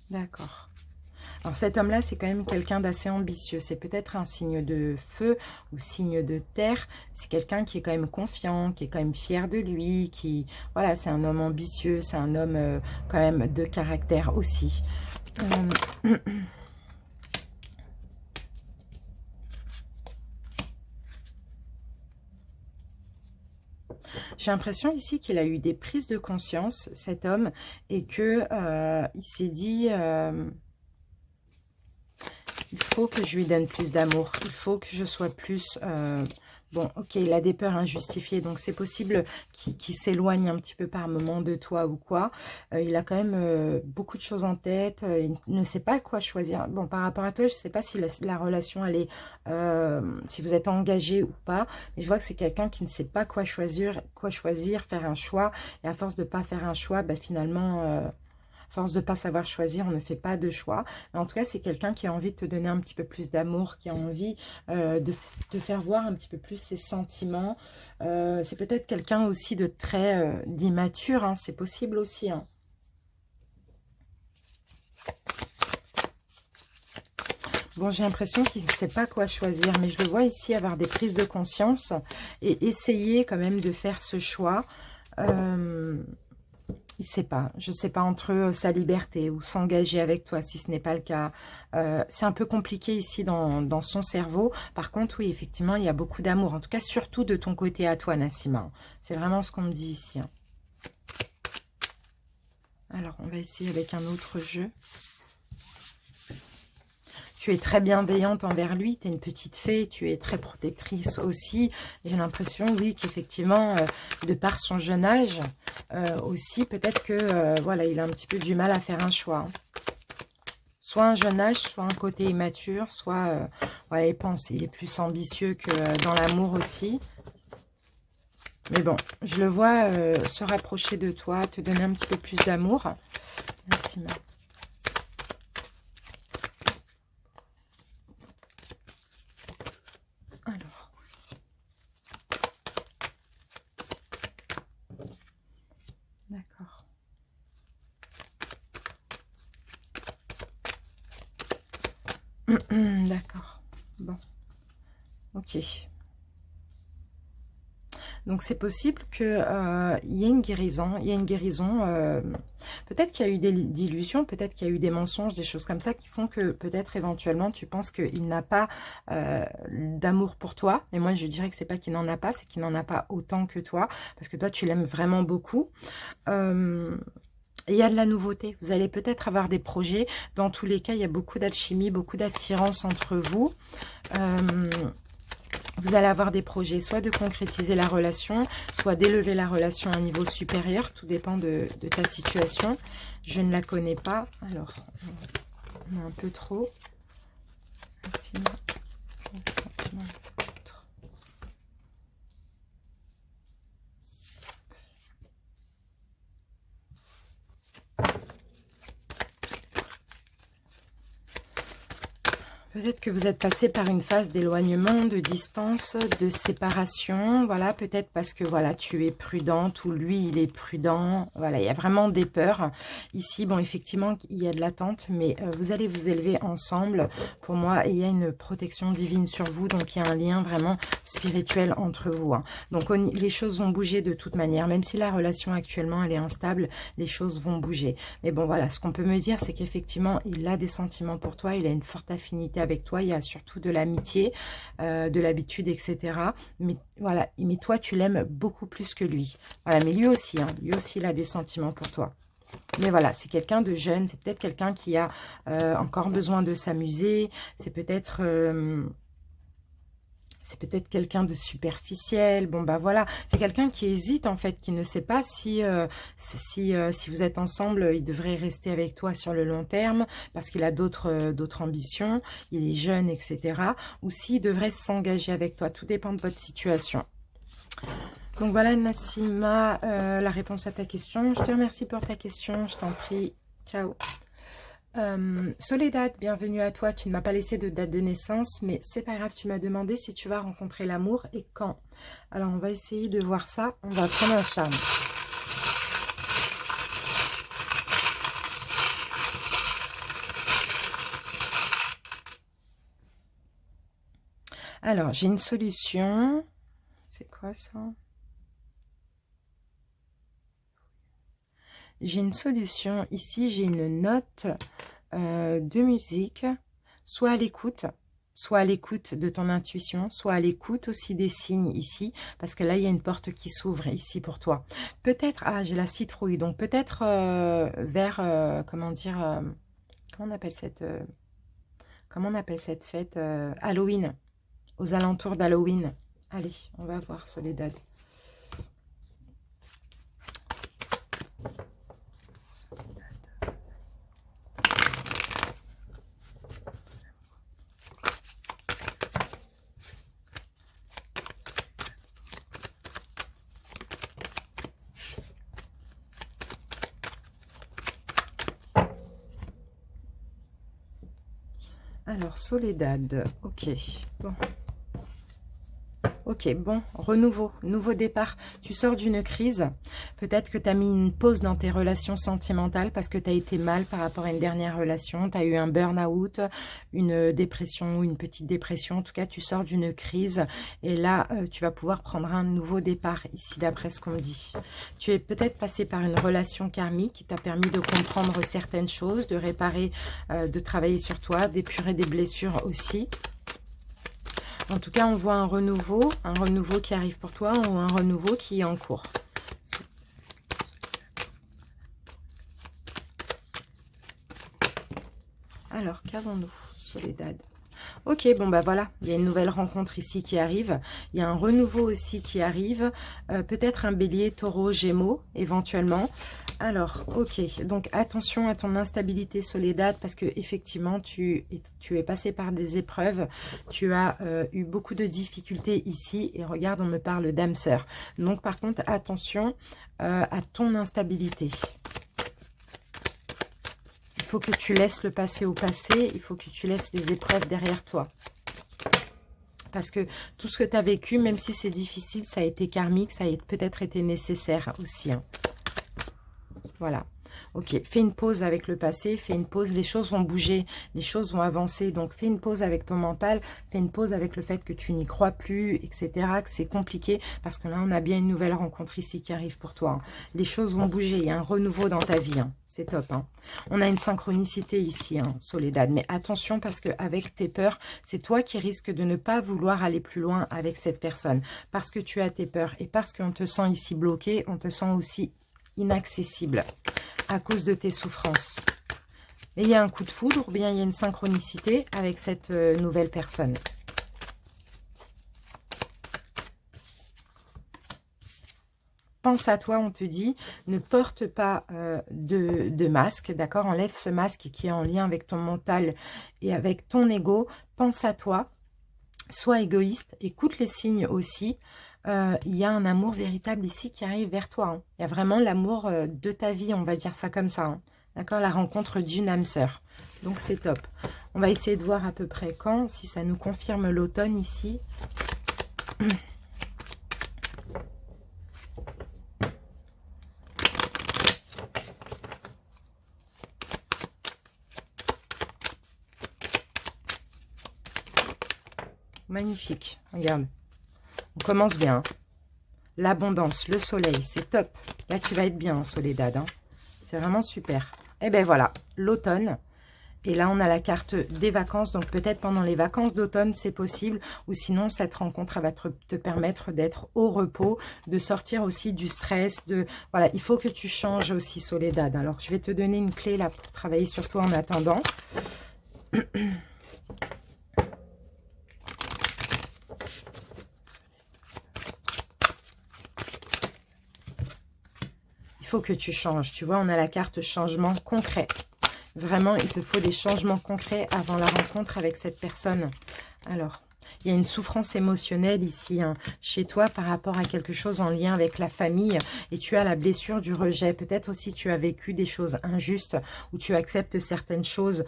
D'accord. Alors, cet homme-là, c'est quand même quelqu'un d'assez ambitieux. C'est peut-être un signe de feu ou signe de terre. C'est quelqu'un qui est quand même confiant, qui est quand même fier de lui, qui... Voilà, c'est un homme ambitieux. C'est un homme quand même de caractère aussi. J'ai l'impression ici qu'il a eu des prises de conscience, cet homme, et que il s'est dit il faut que je lui donne plus d'amour, il faut que je sois plus... Bon, ok, il a des peurs injustifiées, donc c'est possible qu'il s'éloigne un petit peu par moment de toi ou quoi. Il a quand même beaucoup de choses en tête, il ne sait pas quoi choisir. Bon, par rapport à toi, je ne sais pas si la relation, elle est... si vous êtes engagé ou pas, mais je vois que c'est quelqu'un qui ne sait pas quoi choisir, faire un choix, et à force de ne pas faire un choix, bah, finalement... À force de ne pas savoir choisir, on ne fait pas de choix. Mais en tout cas, c'est quelqu'un qui a envie de te donner un petit peu plus d'amour, qui a envie de te faire voir un petit peu plus ses sentiments. C'est peut-être quelqu'un aussi de très d'immature, hein, c'est possible aussi. Hein. Bon, j'ai l'impression qu'il ne sait pas quoi choisir, mais je le vois ici avoir des prises de conscience et essayer quand même de faire ce choix. Il ne sait pas, je ne sais pas, entre sa liberté ou s'engager avec toi, si ce n'est pas le cas. C'est un peu compliqué ici dans son cerveau. Par contre, oui, effectivement, il y a beaucoup d'amour. En tout cas, surtout de ton côté à toi, Nassima. C'est vraiment ce qu'on me dit ici. Hein. Alors, on va essayer avec un autre jeu. Tu es très bienveillante envers lui, tu es une petite fée, tu es très protectrice aussi. J'ai l'impression, oui, qu'effectivement, de par son jeune âge, aussi, peut-être que, voilà, il a un petit peu du mal à faire un choix. Hein. Soit un jeune âge, soit un côté immature, soit, voilà, il est plus ambitieux que dans l'amour aussi. Mais bon, je le vois se rapprocher de toi, te donner un petit peu plus d'amour. Merci, Marie. Alors. D'accord. D'accord. Bon. Ok. Donc, c'est possible qu'il y ait une guérison. Il y a une guérison. Peut-être qu'il y a eu des illusions, peut-être qu'il y a eu des mensonges, des choses comme ça qui font que peut-être éventuellement tu penses qu'il n'a pas d'amour pour toi. Mais moi, je dirais que c'est pas qu'il n'en a pas, c'est qu'il n'en a pas autant que toi. Parce que toi, tu l'aimes vraiment beaucoup. Et il y a de la nouveauté. Vous allez peut-être avoir des projets. Dans tous les cas, il y a beaucoup d'alchimie, beaucoup d'attirance entre vous. Vous allez avoir des projets, soit de concrétiser la relation, soit d'élever la relation à un niveau supérieur. Tout dépend de ta situation. Je ne la connais pas. Alors, on a un peu trop. Peut-être que vous êtes passé par une phase d'éloignement, de distance, de séparation. Voilà, peut-être parce que voilà, tu es prudente ou lui, il est prudent. Voilà, il y a vraiment des peurs. Ici, bon, effectivement, il y a de l'attente, mais vous allez vous élever ensemble. Pour moi, il y a une protection divine sur vous, donc il y a un lien vraiment spirituel entre vous. Hein. Donc, les choses vont bouger de toute manière. Même si la relation actuellement, elle est instable, les choses vont bouger. Mais bon, voilà, ce qu'on peut me dire, c'est qu'effectivement, il a des sentiments pour toi, il a une forte affinité avec toi, il y a surtout de l'amitié, de l'habitude, etc. Mais voilà, mais toi, tu l'aimes beaucoup plus que lui. Voilà, mais lui aussi, il a des sentiments pour toi. Mais voilà, c'est quelqu'un de jeune, c'est peut-être quelqu'un qui a encore besoin de s'amuser, c'est peut-être... c'est peut-être quelqu'un de superficiel. Bon, bah voilà, c'est quelqu'un qui hésite en fait, qui ne sait pas si si vous êtes ensemble, il devrait rester avec toi sur le long terme parce qu'il a d'autres ambitions, il est jeune, etc. Ou s'il devrait s'engager avec toi. Tout dépend de votre situation. Donc voilà, Nassima, la réponse à ta question. Je te remercie pour ta question, je t'en prie. Ciao. Soledad, bienvenue à toi. Tu ne m'as pas laissé de date de naissance, mais c'est pas grave, tu m'as demandé si tu vas rencontrer l'amour et quand. Alors on va essayer de voir ça. On va prendre un charme. Alors j'ai une solution. C'est quoi ça? J'ai une solution. Ici j'ai une note de musique, soit à l'écoute de ton intuition, soit à l'écoute aussi des signes ici, parce que là, il y a une porte qui s'ouvre ici pour toi. Peut-être, ah, j'ai la citrouille, donc peut-être vers, comment dire, comment on appelle cette fête Halloween, aux alentours d'Halloween. Allez, on va voir Soledad. Alors, Soledad, ok, bon. Ok, bon, renouveau, nouveau départ. Tu sors d'une crise. Peut-être que tu as mis une pause dans tes relations sentimentales parce que tu as été mal par rapport à une dernière relation. Tu as eu un burn-out, une dépression ou une petite dépression. En tout cas, tu sors d'une crise et là, tu vas pouvoir prendre un nouveau départ ici, d'après ce qu'on me dit. Tu es peut-être passé par une relation karmique qui t'a permis de comprendre certaines choses, de réparer, de travailler sur toi, d'épurer des blessures aussi. En tout cas, on voit un renouveau qui arrive pour toi ou un renouveau qui est en cours. Alors, qu'avons-nous, Soledad? Ok, bon bah voilà, il y a une nouvelle rencontre ici qui arrive. Il y a un renouveau aussi qui arrive. Peut-être un bélier, taureau, gémeaux, éventuellement. Alors, ok, donc attention à ton instabilité, Soledad, parce que effectivement, tu es passé par des épreuves. Tu as eu beaucoup de difficultés ici. Et regarde, on me parle d'âme sœur. Donc, par contre, attention à ton instabilité. Il faut que tu laisses le passé au passé, il faut que tu laisses les épreuves derrière toi. Parce que tout ce que tu as vécu, même si c'est difficile, ça a été karmique, ça a peut-être été nécessaire aussi. Hein. Voilà. Ok, fais une pause avec le passé, fais une pause, les choses vont bouger, les choses vont avancer, donc fais une pause avec ton mental, fais une pause avec le fait que tu n'y crois plus, etc., que c'est compliqué, parce que là, on a bien une nouvelle rencontre ici qui arrive pour toi. Hein. Les choses vont bouger, il y a un renouveau dans ta vie, hein. C'est top. Hein. On a une synchronicité ici, hein, Soledad, mais attention parce qu'avec tes peurs, c'est toi qui risques de ne pas vouloir aller plus loin avec cette personne, parce que tu as tes peurs et parce qu'on te sent ici bloqué, on te sent aussi inaccessible à cause de tes souffrances. Et il y a un coup de foudre ou bien il y a une synchronicité avec cette nouvelle personne. Pense à toi, on te dit, ne porte pas de masque, d'accord? Enlève ce masque qui est en lien avec ton mental et avec ton ego. Pense à toi, sois égoïste, écoute les signes aussi. Il y a un amour véritable ici qui arrive vers toi. Hein. Il y a vraiment l'amour de ta vie, on va dire ça comme ça. Hein. D'accord? La rencontre d'une âme sœur. Donc, c'est top. On va essayer de voir à peu près quand, si ça nous confirme l'automne ici. Magnifique, regarde. On commence bien. Hein. L'abondance, le soleil, c'est top. Là, tu vas être bien, Soledad. Hein. C'est vraiment super. Et ben voilà, l'automne. Et là, on a la carte des vacances. Donc, peut-être pendant les vacances d'automne, c'est possible. Ou sinon, cette rencontre elle va te permettre d'être au repos, de sortir aussi du stress. Voilà, il faut que tu changes aussi, Soledad. Alors, je vais te donner une clé là pour travailler sur toi en attendant. Il faut que tu changes. Tu vois, on a la carte changement concret. Vraiment, il te faut des changements concrets avant la rencontre avec cette personne. Alors, il y a une souffrance émotionnelle ici, hein, chez toi, par rapport à quelque chose en lien avec la famille. Et tu as la blessure du rejet. Peut-être aussi tu as vécu des choses injustes, où tu acceptes certaines choses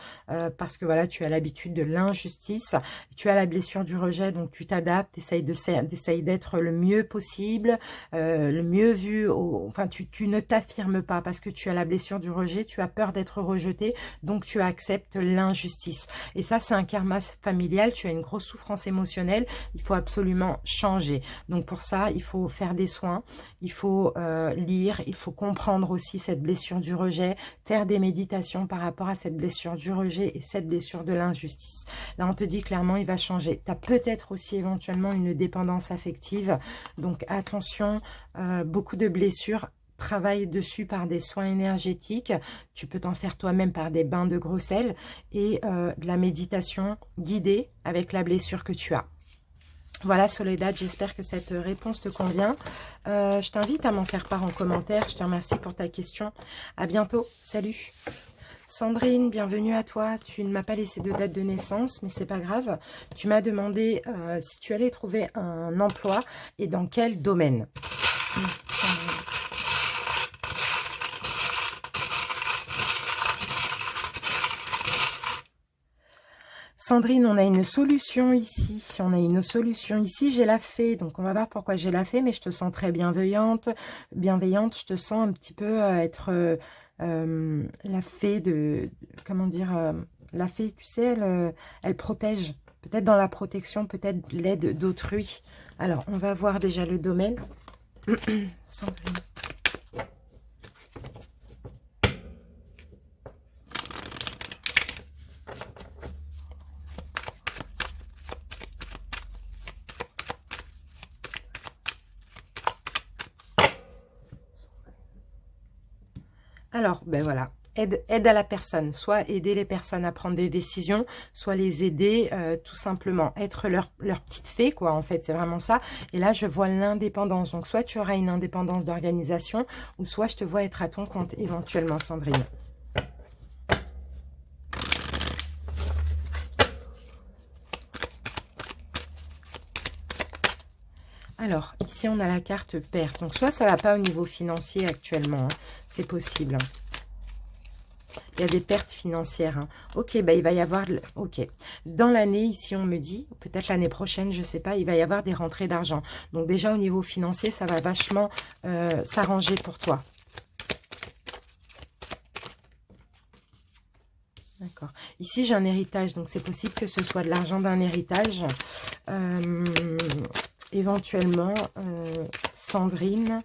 parce que voilà, tu as l'habitude de l'injustice. Tu as la blessure du rejet, donc tu t'adaptes, essayes d'être le mieux possible, le mieux vu. Enfin, tu ne t'affirmes pas parce que tu as la blessure du rejet, tu as peur d'être rejeté, donc tu acceptes l'injustice. Et ça, c'est un karma familial. Tu as une grosse souffrance émotionnelle. Il faut absolument changer. Donc pour ça, il faut faire des soins, il faut lire, il faut comprendre aussi cette blessure du rejet, faire des méditations par rapport à cette blessure du rejet et cette blessure de l'injustice. Là, on te dit clairement, il va changer. Tu as peut-être aussi éventuellement une dépendance affective. Donc attention, beaucoup de blessures. Travaille dessus par des soins énergétiques. Tu peux t'en faire toi-même par des bains de gros sel et de la méditation guidée avec la blessure que tu as. Voilà Soledad, j'espère que cette réponse te convient. Je t'invite à m'en faire part en commentaire. Je te remercie pour ta question. À bientôt. Salut. Sandrine, bienvenue à toi. Tu ne m'as pas laissé de date de naissance, mais c'est pas grave. Tu m'as demandé si tu allais trouver un emploi et dans quel domaine. Sandrine, on a une solution ici. On a une solution ici. J'ai la fée. Donc, on va voir pourquoi j'ai la fée. Mais je te sens très bienveillante. Bienveillante, je te sens un petit peu être la fée de... Comment dire la fée, tu sais, elle protège. Peut-être dans la protection, peut-être l'aide d'autrui. Alors, on va voir déjà le domaine. Sandrine. Alors, ben voilà, aide à la personne, soit aider les personnes à prendre des décisions, soit les aider tout simplement, être leur petite fée, quoi, en fait, c'est vraiment ça. Et là, je vois l'indépendance, donc soit tu auras une indépendance d'organisation, ou soit je te vois être à ton compte, éventuellement, Sandrine. Alors, ici, on a la carte perte. Donc, soit ça ne va pas au niveau financier actuellement. Hein. C'est possible. Il y a des pertes financières. Hein. Ok, bah, il va y avoir... Ok. Dans l'année, ici, on me dit, peut-être l'année prochaine, je ne sais pas, il va y avoir des rentrées d'argent. Donc, déjà, au niveau financier, ça va vachement s'arranger pour toi. D'accord. Ici, j'ai un héritage. Donc, c'est possible que ce soit de l'argent d'un héritage. Éventuellement, Sandrine.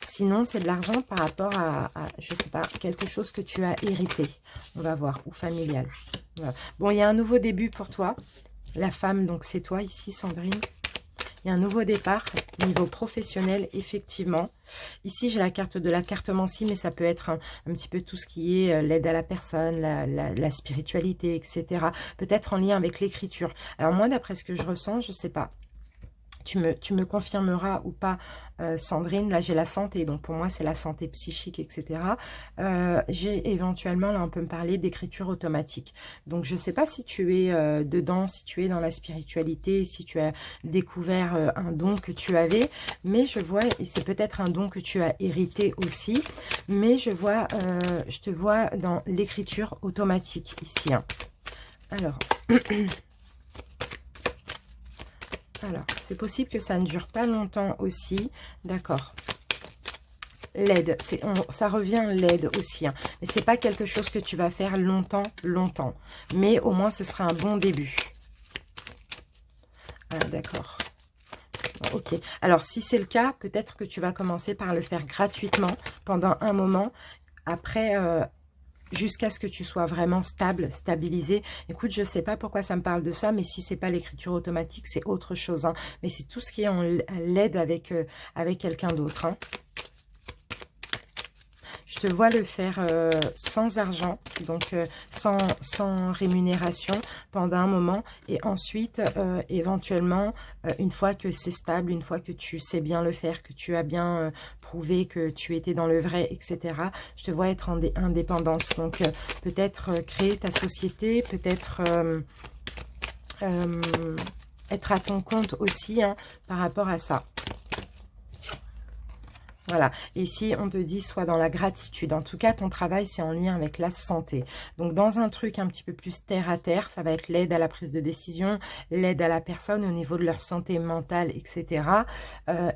Sinon, c'est de l'argent par rapport à, je sais pas, quelque chose que tu as hérité. On va voir, ou familial. Voilà. Bon, il y a un nouveau début pour toi. La femme, donc c'est toi ici, Sandrine. Il y a un nouveau départ, niveau professionnel, effectivement. Ici, j'ai la carte de la cartomancie, mais ça peut être un petit peu tout ce qui est l'aide à la personne, la spiritualité, etc. Peut-être en lien avec l'écriture. Alors moi, d'après ce que je ressens, je sais pas. Tu me confirmeras ou pas, Sandrine. Là, j'ai la santé. Donc, pour moi, c'est la santé psychique, etc. J'ai éventuellement, là, on peut me parler d'écriture automatique. Donc, je ne sais pas si tu es dedans, si tu es dans la spiritualité, si tu as découvert un don que tu avais. Mais je vois, et c'est peut-être un don que tu as hérité aussi, mais je te vois dans l'écriture automatique ici. Hein. Alors, alors c'est possible que ça ne dure pas longtemps aussi. D'accord. L'aide, ça revient l'aide aussi. Hein. Mais c'est pas quelque chose que tu vas faire longtemps. Mais au moins, ce sera un bon début. Ah, d'accord. Ok. Alors, si c'est le cas, peut-être que tu vas commencer par le faire gratuitement pendant un moment. Après, jusqu'à ce que tu sois vraiment stabilisé. Écoute, je ne sais pas pourquoi ça me parle de ça, mais si c'est pas l'écriture automatique, c'est autre chose. Hein. Mais c'est tout ce qui est en l'aide avec quelqu'un d'autre. Hein. Je te vois le faire sans argent, donc sans rémunération pendant un moment. Et ensuite, éventuellement, une fois que c'est stable, une fois que tu sais bien le faire, que tu as bien prouvé que tu étais dans le vrai, etc., je te vois être en indépendance. Donc, peut-être créer ta société, peut-être être à ton compte aussi hein, par rapport à ça. Voilà, et ici on te dit soit dans la gratitude, en tout cas ton travail c'est en lien avec la santé. Donc dans un truc un petit peu plus terre à terre, ça va être l'aide à la prise de décision, l'aide à la personne au niveau de leur santé mentale, etc.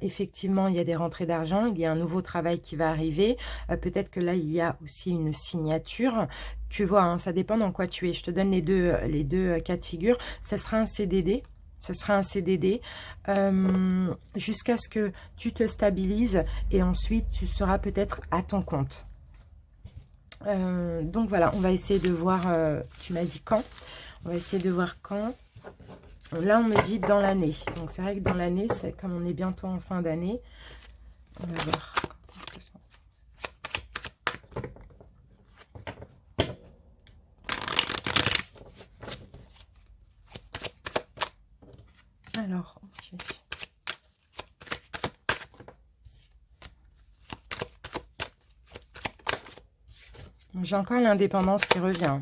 Effectivement il y a des rentrées d'argent, il y a un nouveau travail qui va arriver, peut-être que là il y a aussi une signature. Tu vois, hein, ça dépend dans quoi tu es. Je te donne les deux cas de figure. Ça sera un CDD. Ce sera un CDD jusqu'à ce que tu te stabilises et ensuite tu seras peut-être à ton compte. Donc voilà, on va essayer de voir, tu m'as dit quand. On va essayer de voir quand. Là, on me dit dans l'année. Donc c'est vrai que dans l'année, comme on est bientôt en fin d'année, on va voir quand est-ce que ça... Alors, ok. J'ai encore l'indépendance qui revient.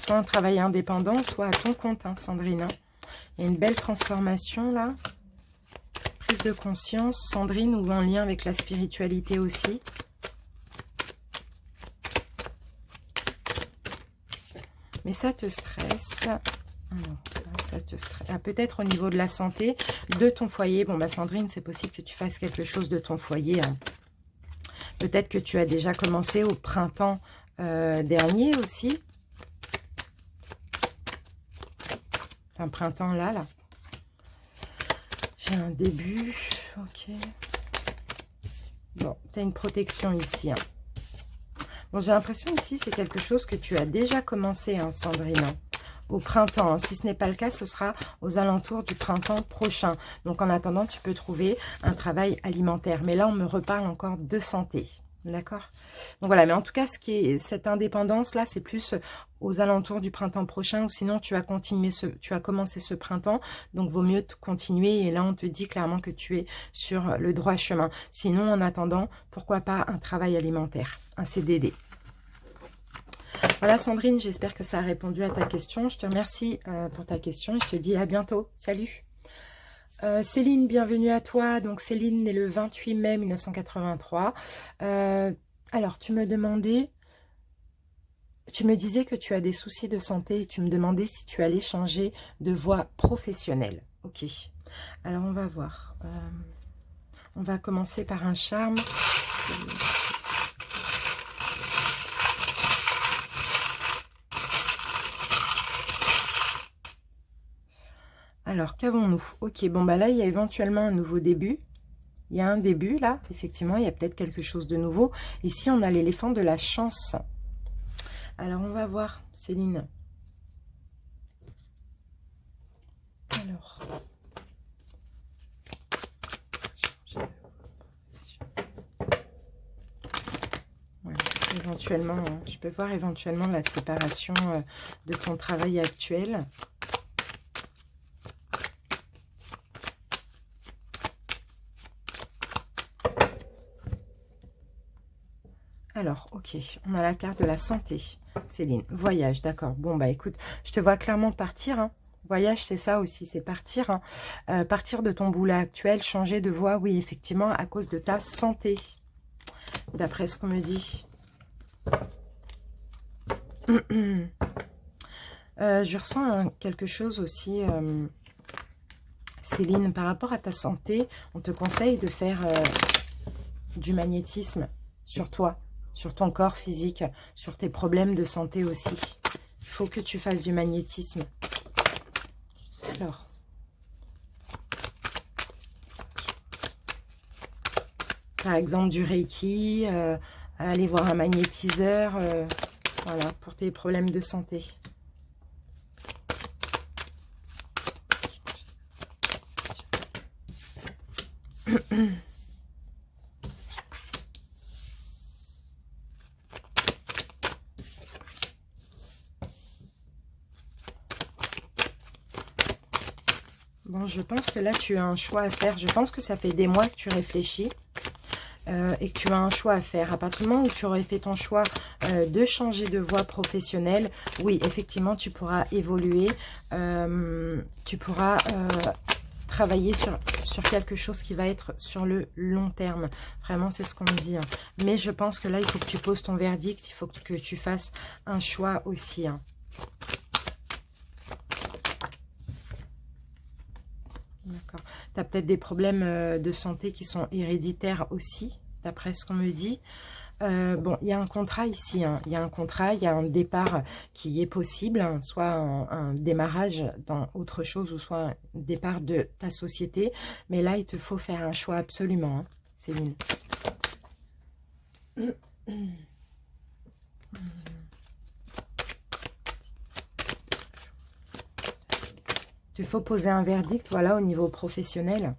Soit un travail indépendant, soit à ton compte, hein, Sandrine. Il y a une belle transformation là. Prise de conscience, Sandrine, ou en lien avec la spiritualité aussi. Mais ça te stresse. Alors, ça te stresse. Ah, peut-être au niveau de la santé, de ton foyer. Bon, bah Sandrine, c'est possible que tu fasses quelque chose de ton foyer. Hein. Peut-être que tu as déjà commencé au printemps dernier aussi. Un printemps là. J'ai un début. Ok. Bon, tu as une protection ici. Hein. Bon, j'ai l'impression ici, c'est quelque chose que tu as déjà commencé, hein, Sandrine. Au printemps. Si ce n'est pas le cas, ce sera aux alentours du printemps prochain. Donc, en attendant, tu peux trouver un travail alimentaire. Mais là, on me reparle encore de santé. D'accord? Donc, voilà. Mais en tout cas, cette indépendance-là, c'est plus aux alentours du printemps prochain. Ou sinon, tu as commencé ce printemps. Donc, vaut mieux continuer. Et là, on te dit clairement que tu es sur le droit chemin. Sinon, en attendant, pourquoi pas un travail alimentaire, un CDD. Voilà Sandrine, j'espère que ça a répondu à ta question. Je te remercie pour ta question et je te dis à bientôt. Salut. Céline, bienvenue à toi. Donc Céline née le 28 mai 1983. Alors tu me disais que tu as des soucis de santé et tu me demandais si tu allais changer de voie professionnelle. Ok. Alors on va voir. On va commencer par un charme. Alors, qu'avons-nous? Ok, bon, bah là, il y a éventuellement un nouveau début. Il y a un début, là. Effectivement, il y a peut-être quelque chose de nouveau. Ici, on a l'éléphant de la chance. Alors, on va voir, Céline. Alors. Ouais, éventuellement, je peux voir éventuellement la séparation de ton travail actuel. Alors, ok, on a la carte de la santé, Céline. Voyage, d'accord. Bon, bah écoute, je te vois clairement partir. Hein. Voyage, c'est ça aussi, c'est partir. Hein. Partir de ton boulot actuel, changer de voie, oui, effectivement, à cause de ta santé. D'après ce qu'on me dit. Je ressens quelque chose aussi, Céline, par rapport à ta santé. On te conseille de faire du magnétisme sur toi, sur ton corps physique, sur tes problèmes de santé aussi. Il faut que tu fasses du magnétisme. Alors, par exemple du Reiki, aller voir un magnétiseur, voilà, pour tes problèmes de santé. Bon, je pense que là, tu as un choix à faire. Je pense que ça fait des mois que tu réfléchis et que tu as un choix à faire. À partir du moment où tu aurais fait ton choix de changer de voie professionnelle, oui, effectivement, tu pourras évoluer. Tu pourras travailler sur quelque chose qui va être sur le long terme. Vraiment, c'est ce qu'on me dit. Hein. Mais je pense que là, il faut que tu poses ton verdict. Il faut que tu fasses un choix aussi. Hein. D'accord. Tu as peut-être des problèmes de santé qui sont héréditaires aussi, d'après ce qu'on me dit. Bon, il y a un contrat ici, hein. Il y a un contrat, il y a un départ qui est possible, hein, soit un démarrage dans autre chose, ou soit un départ de ta société. Mais là, il te faut faire un choix absolument, hein, Céline. Il faut poser un verdict, voilà, au niveau professionnel.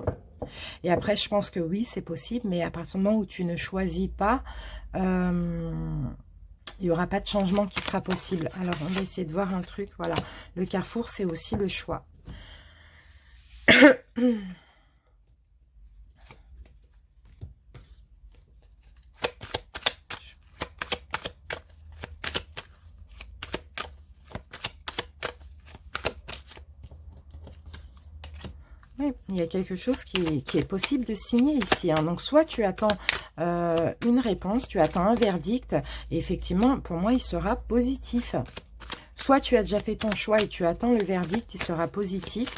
Et après, je pense que oui, c'est possible, mais à partir du moment où tu ne choisis pas, il n'y aura pas de changement qui sera possible. Alors, on va essayer de voir un truc, voilà. Le carrefour, c'est aussi le choix. Oui, il y a quelque chose qui est possible de signer ici. Hein. Donc, soit tu attends une réponse, tu attends un verdict, et effectivement, pour moi, il sera positif. Soit tu as déjà fait ton choix et tu attends le verdict, il sera positif.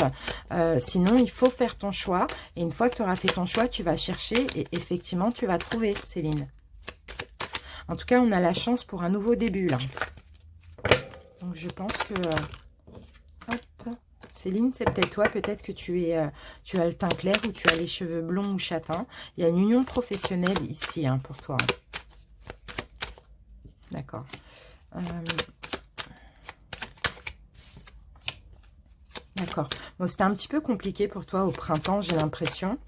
Sinon, il faut faire ton choix. Et une fois que tu auras fait ton choix, tu vas chercher et effectivement, tu vas trouver, Céline. En tout cas, on a la chance pour un nouveau début, là. Donc, je pense que... hop. Céline, c'est peut-être toi, peut-être que tu as le teint clair ou tu as les cheveux blonds ou châtains. Il y a une union professionnelle ici, hein, pour toi. D'accord. D'accord. Bon, c'était un petit peu compliqué pour toi au printemps, j'ai l'impression.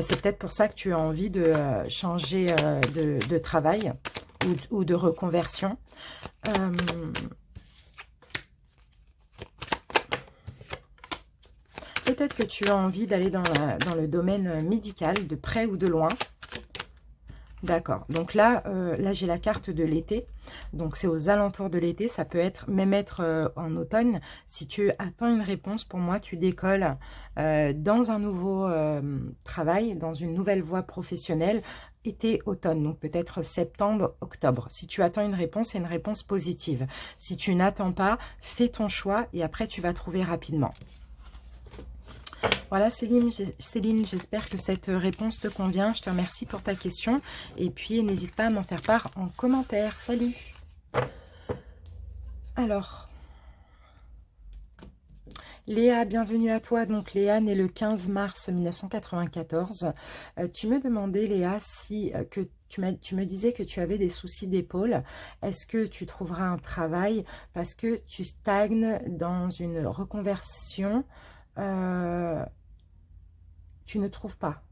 C'est peut-être pour ça que tu as envie de changer de travail ou de reconversion. Peut-être que tu as envie d'aller dans le domaine médical, de près ou de loin. D'accord. Donc là, j'ai la carte de l'été. Donc c'est aux alentours de l'été. Ça peut même être en automne. Si tu attends une réponse, pour moi, tu décolles dans un nouveau travail, dans une nouvelle voie professionnelle, été-automne. Donc peut-être septembre, octobre. Si tu attends une réponse, c'est une réponse positive. Si tu n'attends pas, fais ton choix et après tu vas trouver rapidement. Voilà Céline, j'espère que cette réponse te convient. Je te remercie pour ta question. Et puis, n'hésite pas à m'en faire part en commentaire. Salut! Alors, Léa, bienvenue à toi. Donc, Léa, née le 15 mars 1994. Tu me demandais, Léa, si tu me disais que tu avais des soucis d'épaule. Est-ce que tu trouveras un travail parce que tu stagnes dans une reconversion tu ne trouves pas.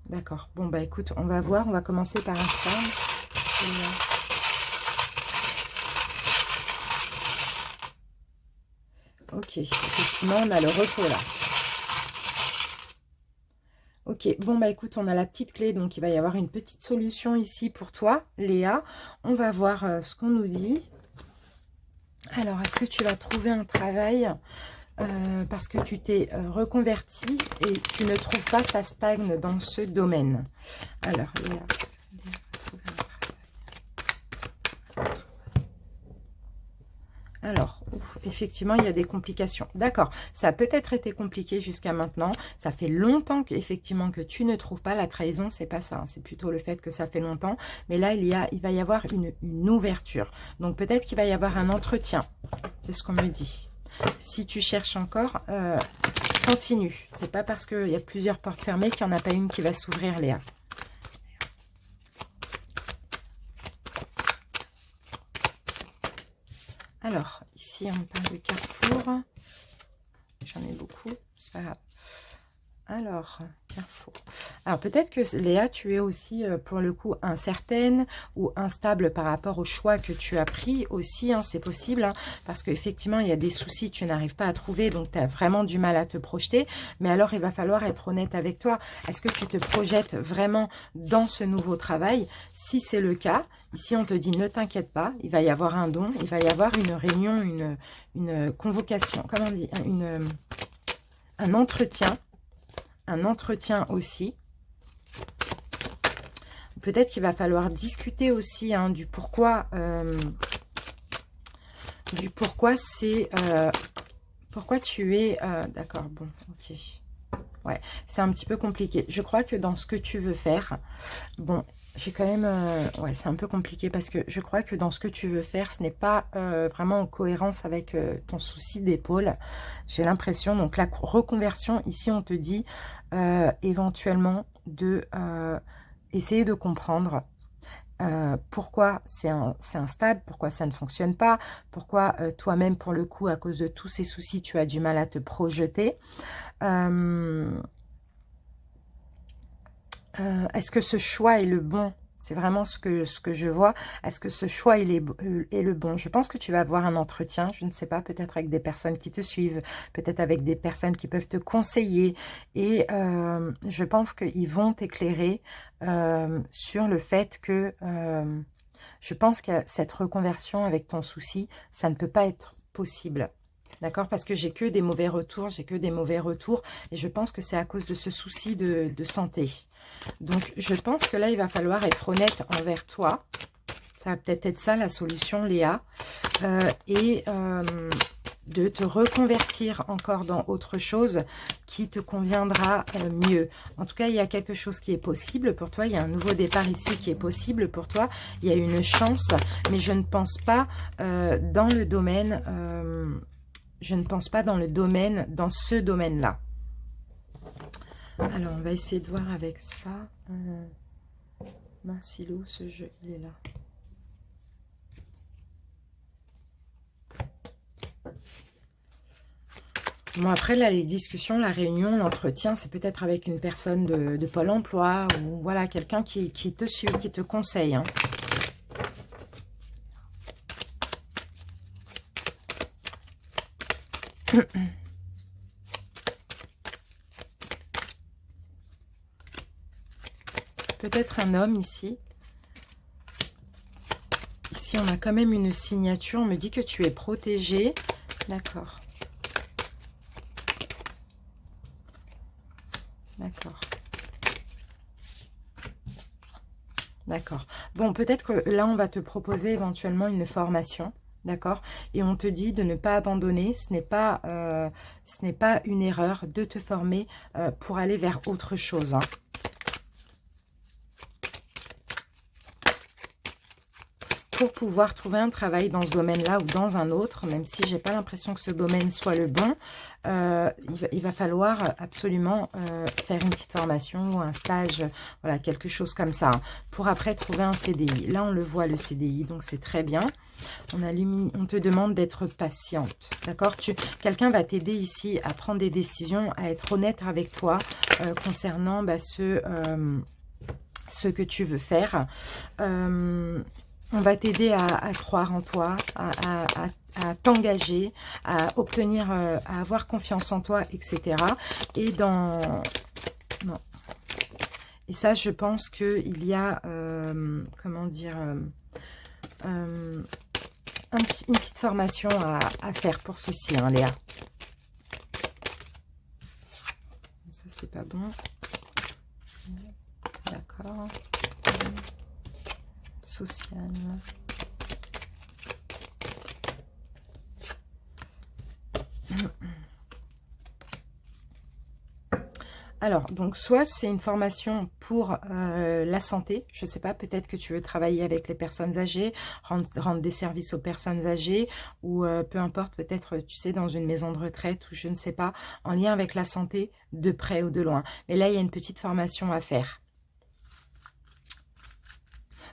D'accord. Bon, bah écoute, on va voir. On va commencer par un sperme. Ok. Effectivement, on a le repos là. Ok. Bon, bah écoute, on a la petite clé. Donc, il va y avoir une petite solution ici pour toi, Léa. On va voir ce qu'on nous dit. Alors, est-ce que tu vas trouver un travail parce que tu t'es reconverti et tu ne trouves pas, ça stagne dans ce domaine. Alors, Léa, Alors, effectivement, il y a des complications. D'accord, ça a peut-être été compliqué jusqu'à maintenant. Ça fait longtemps qu'effectivement que tu ne trouves pas la trahison. C'est pas ça, hein. C'est plutôt le fait que ça fait longtemps. Mais là, il va y avoir une ouverture. Donc, peut-être qu'il va y avoir un entretien. C'est ce qu'on me dit. Si tu cherches encore, continue. C'est pas parce qu'il y a plusieurs portes fermées qu'il n'y en a pas une qui va s'ouvrir, Léa. Alors, ici, on parle de Carrefour. J'en ai beaucoup, c'est pas grave. Alors, Carrefour. Alors, peut-être que Léa, tu es aussi, pour le coup, incertaine ou instable par rapport au choix que tu as pris aussi, hein, c'est possible, hein, parce qu'effectivement, il y a des soucis, tu n'arrives pas à trouver, donc tu as vraiment du mal à te projeter. Mais alors, il va falloir être honnête avec toi. Est-ce que tu te projettes vraiment dans ce nouveau travail? Si c'est le cas, ici, on te dit, ne t'inquiète pas, il va y avoir un don, il va y avoir une réunion, une convocation, comment on dit, un entretien. Un entretien aussi. Peut-être qu'il va falloir discuter aussi, hein, du pourquoi c'est... pourquoi tu es... D'accord, bon, ok. Ouais, c'est un petit peu compliqué. Je crois que dans ce que tu veux faire... Bon, j'ai quand même... ouais, c'est un peu compliqué parce que je crois que dans ce que tu veux faire, ce n'est pas vraiment en cohérence avec ton souci d'épaule. J'ai l'impression, donc la reconversion, ici on te dit éventuellement de essayer de comprendre pourquoi c'est instable, pourquoi ça ne fonctionne pas, pourquoi toi-même, pour le coup, à cause de tous ces soucis, tu as du mal à te projeter. Est-ce que ce choix est le bon? C'est vraiment ce que je vois. Est-ce que ce choix est le bon? Je pense que tu vas avoir un entretien, je ne sais pas, peut-être avec des personnes qui te suivent, peut-être avec des personnes qui peuvent te conseiller. Et je pense qu'ils vont t'éclairer sur le fait que... je pense que cette reconversion avec ton souci, ça ne peut pas être possible. D'accord? Parce que j'ai que des mauvais retours, et je pense que c'est à cause de ce souci de santé. Donc, je pense que là, il va falloir être honnête envers toi. Ça va peut-être être ça la solution, Léa. De te reconvertir encore dans autre chose qui te conviendra mieux. En tout cas, il y a quelque chose qui est possible pour toi. Il y a un nouveau départ ici qui est possible pour toi. Il y a une chance, mais je ne pense pas dans le domaine... je ne pense pas dans ce domaine-là. Alors, on va essayer de voir avec ça. Mince, il est où ce jeu? Il est là. Bon, après, là, les discussions, la réunion, l'entretien, c'est peut-être avec une personne de Pôle emploi ou voilà, quelqu'un qui te suit, qui te conseille, hein. Peut-être un homme ici. Ici, on a quand même une signature. On me dit que tu es protégé. D'accord. D'accord. D'accord. Bon, peut-être que là, on va te proposer éventuellement une formation. D'accord? Et on te dit de ne pas abandonner. Ce n'est pas une erreur de te former pour aller vers autre chose, hein. Pour pouvoir trouver un travail dans ce domaine-là ou dans un autre, même si j'ai pas l'impression que ce domaine soit le bon, il va falloir absolument faire une petite formation ou un stage, voilà, quelque chose comme ça, hein, pour après trouver un CDI. Là, on le voit, le CDI, donc c'est très bien. On te demande d'être patiente, d'accord? Quelqu'un va t'aider ici à prendre des décisions, à être honnête avec toi concernant ce que tu veux faire. On va t'aider à croire en toi, à t'engager, à obtenir, à avoir confiance en toi, etc. Et non. Et ça, je pense qu'il y a, comment dire, une petite formation à faire pour ceci, hein, Léa. Ça, c'est pas bon. D'accord. Social. Alors, donc, soit c'est une formation pour la santé, je ne sais pas, peut-être que tu veux travailler avec les personnes âgées, rendre des services aux personnes âgées, ou peu importe, peut-être, tu sais, dans une maison de retraite, ou je ne sais pas, en lien avec la santé, de près ou de loin. Mais là, il y a une petite formation à faire.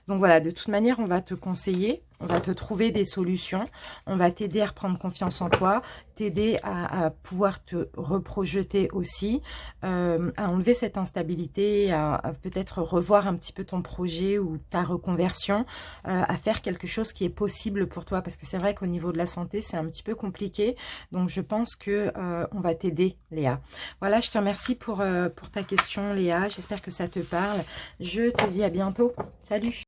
Donc voilà, de toute manière, on va te conseiller, on va te trouver des solutions, on va t'aider à reprendre confiance en toi, t'aider à pouvoir te reprojeter aussi, à enlever cette instabilité, à peut-être revoir un petit peu ton projet ou ta reconversion, à faire quelque chose qui est possible pour toi. Parce que c'est vrai qu'au niveau de la santé, c'est un petit peu compliqué. Donc je pense que on va t'aider, Léa. Voilà, je te remercie pour ta question, Léa. J'espère que ça te parle. Je te dis à bientôt. Salut!